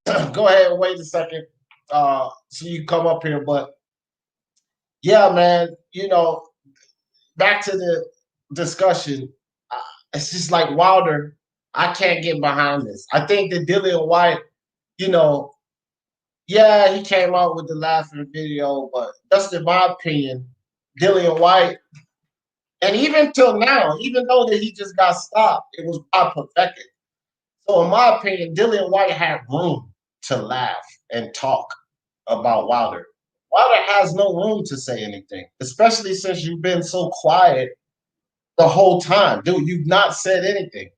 gonna go ahead and wait a second so you come up here. But yeah, man, back to the discussion. It's just like Wilder. I can't get behind this. I think that Dillian Whyte, yeah, he came out with the laughing video, but just in my opinion, Dillian Whyte, and even till now, even though that he just got stopped, it was by Povetkin. So in my opinion, Dillian Whyte had room to laugh and talk about Wilder. Wilder has no room to say anything, especially since you've been so quiet the whole time. Dude, you've not said anything.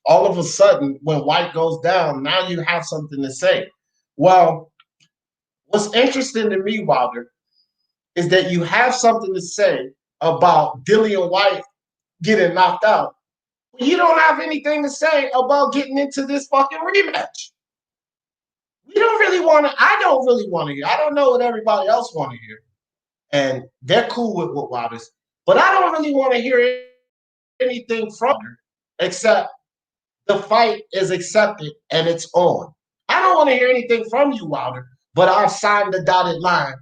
All of a sudden, when Whyte goes down, now you have something to say. Well, what's interesting to me, Wilder, is that you have something to say about Dillian Whyte getting knocked out. You don't have anything to say about getting into this fucking rematch. We don't really want to. I don't really want to hear. I don't know what everybody else want to hear, and they're cool with what Wilder's. But I don't really want to hear anything from her except the fight is accepted and it's on. I don't want to hear anything from you, Wilder. But I've signed the dotted line,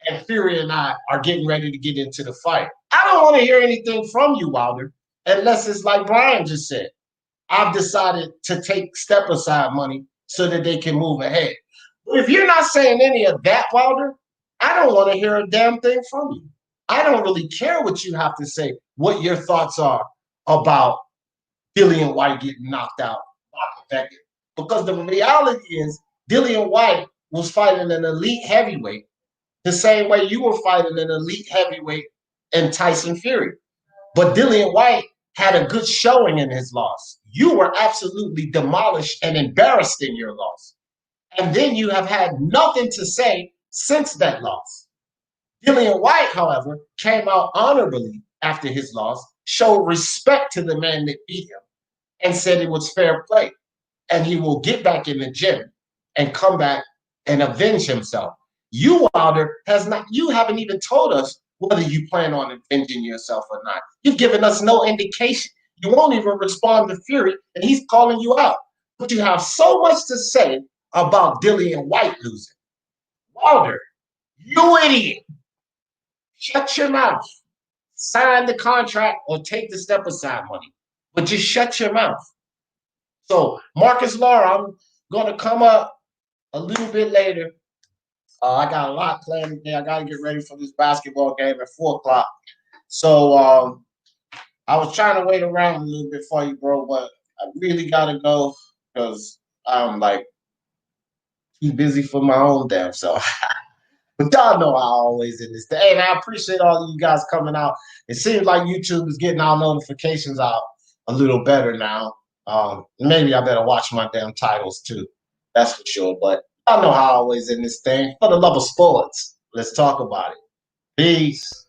and Fury and I are getting ready to get into the fight. I don't want to hear anything from you, Wilder, unless it's like Brian just said. I've decided to take step aside money so that they can move ahead. If you're not saying any of that, Wilder, I don't want to hear a damn thing from you. I don't really care what you have to say, what your thoughts are about Dillian Whyte getting knocked out by Povetkin. Because the reality is Dillian Whyte was fighting an elite heavyweight the same way you were fighting an elite heavyweight in Tyson Fury. But Dillian Whyte had a good showing in his loss. You were absolutely demolished and embarrassed in your loss. And then you have had nothing to say since that loss. Dillian Whyte, however, came out honorably after his loss, showed respect to the man that beat him, and said it was fair play. And he will get back in the gym and come back and avenge himself. You, Wilder, you haven't even told us whether you plan on avenging yourself or not. You've given us no indication. You won't even respond to Fury, and he's calling you out. But you have so much to say about Dillian Whyte losing. Wilder, you idiot. Shut your mouth. Sign the contract or take the step aside money. But just shut your mouth. So, Marcus Laura, I'm going to come up a little bit later. I got a lot planned today. I got to get ready for this basketball game at 4 o'clock. So, I was trying to wait around a little bit for you, bro, but I really got to go because I'm like too busy for my own damn self. But y'all know I always in this day. And I appreciate all of you guys coming out. It seems like YouTube is getting our notifications out a little better now. Maybe I better watch my damn titles too. That's for sure. But I know how I always in this thing. For the love of sports, let's talk about it. Peace.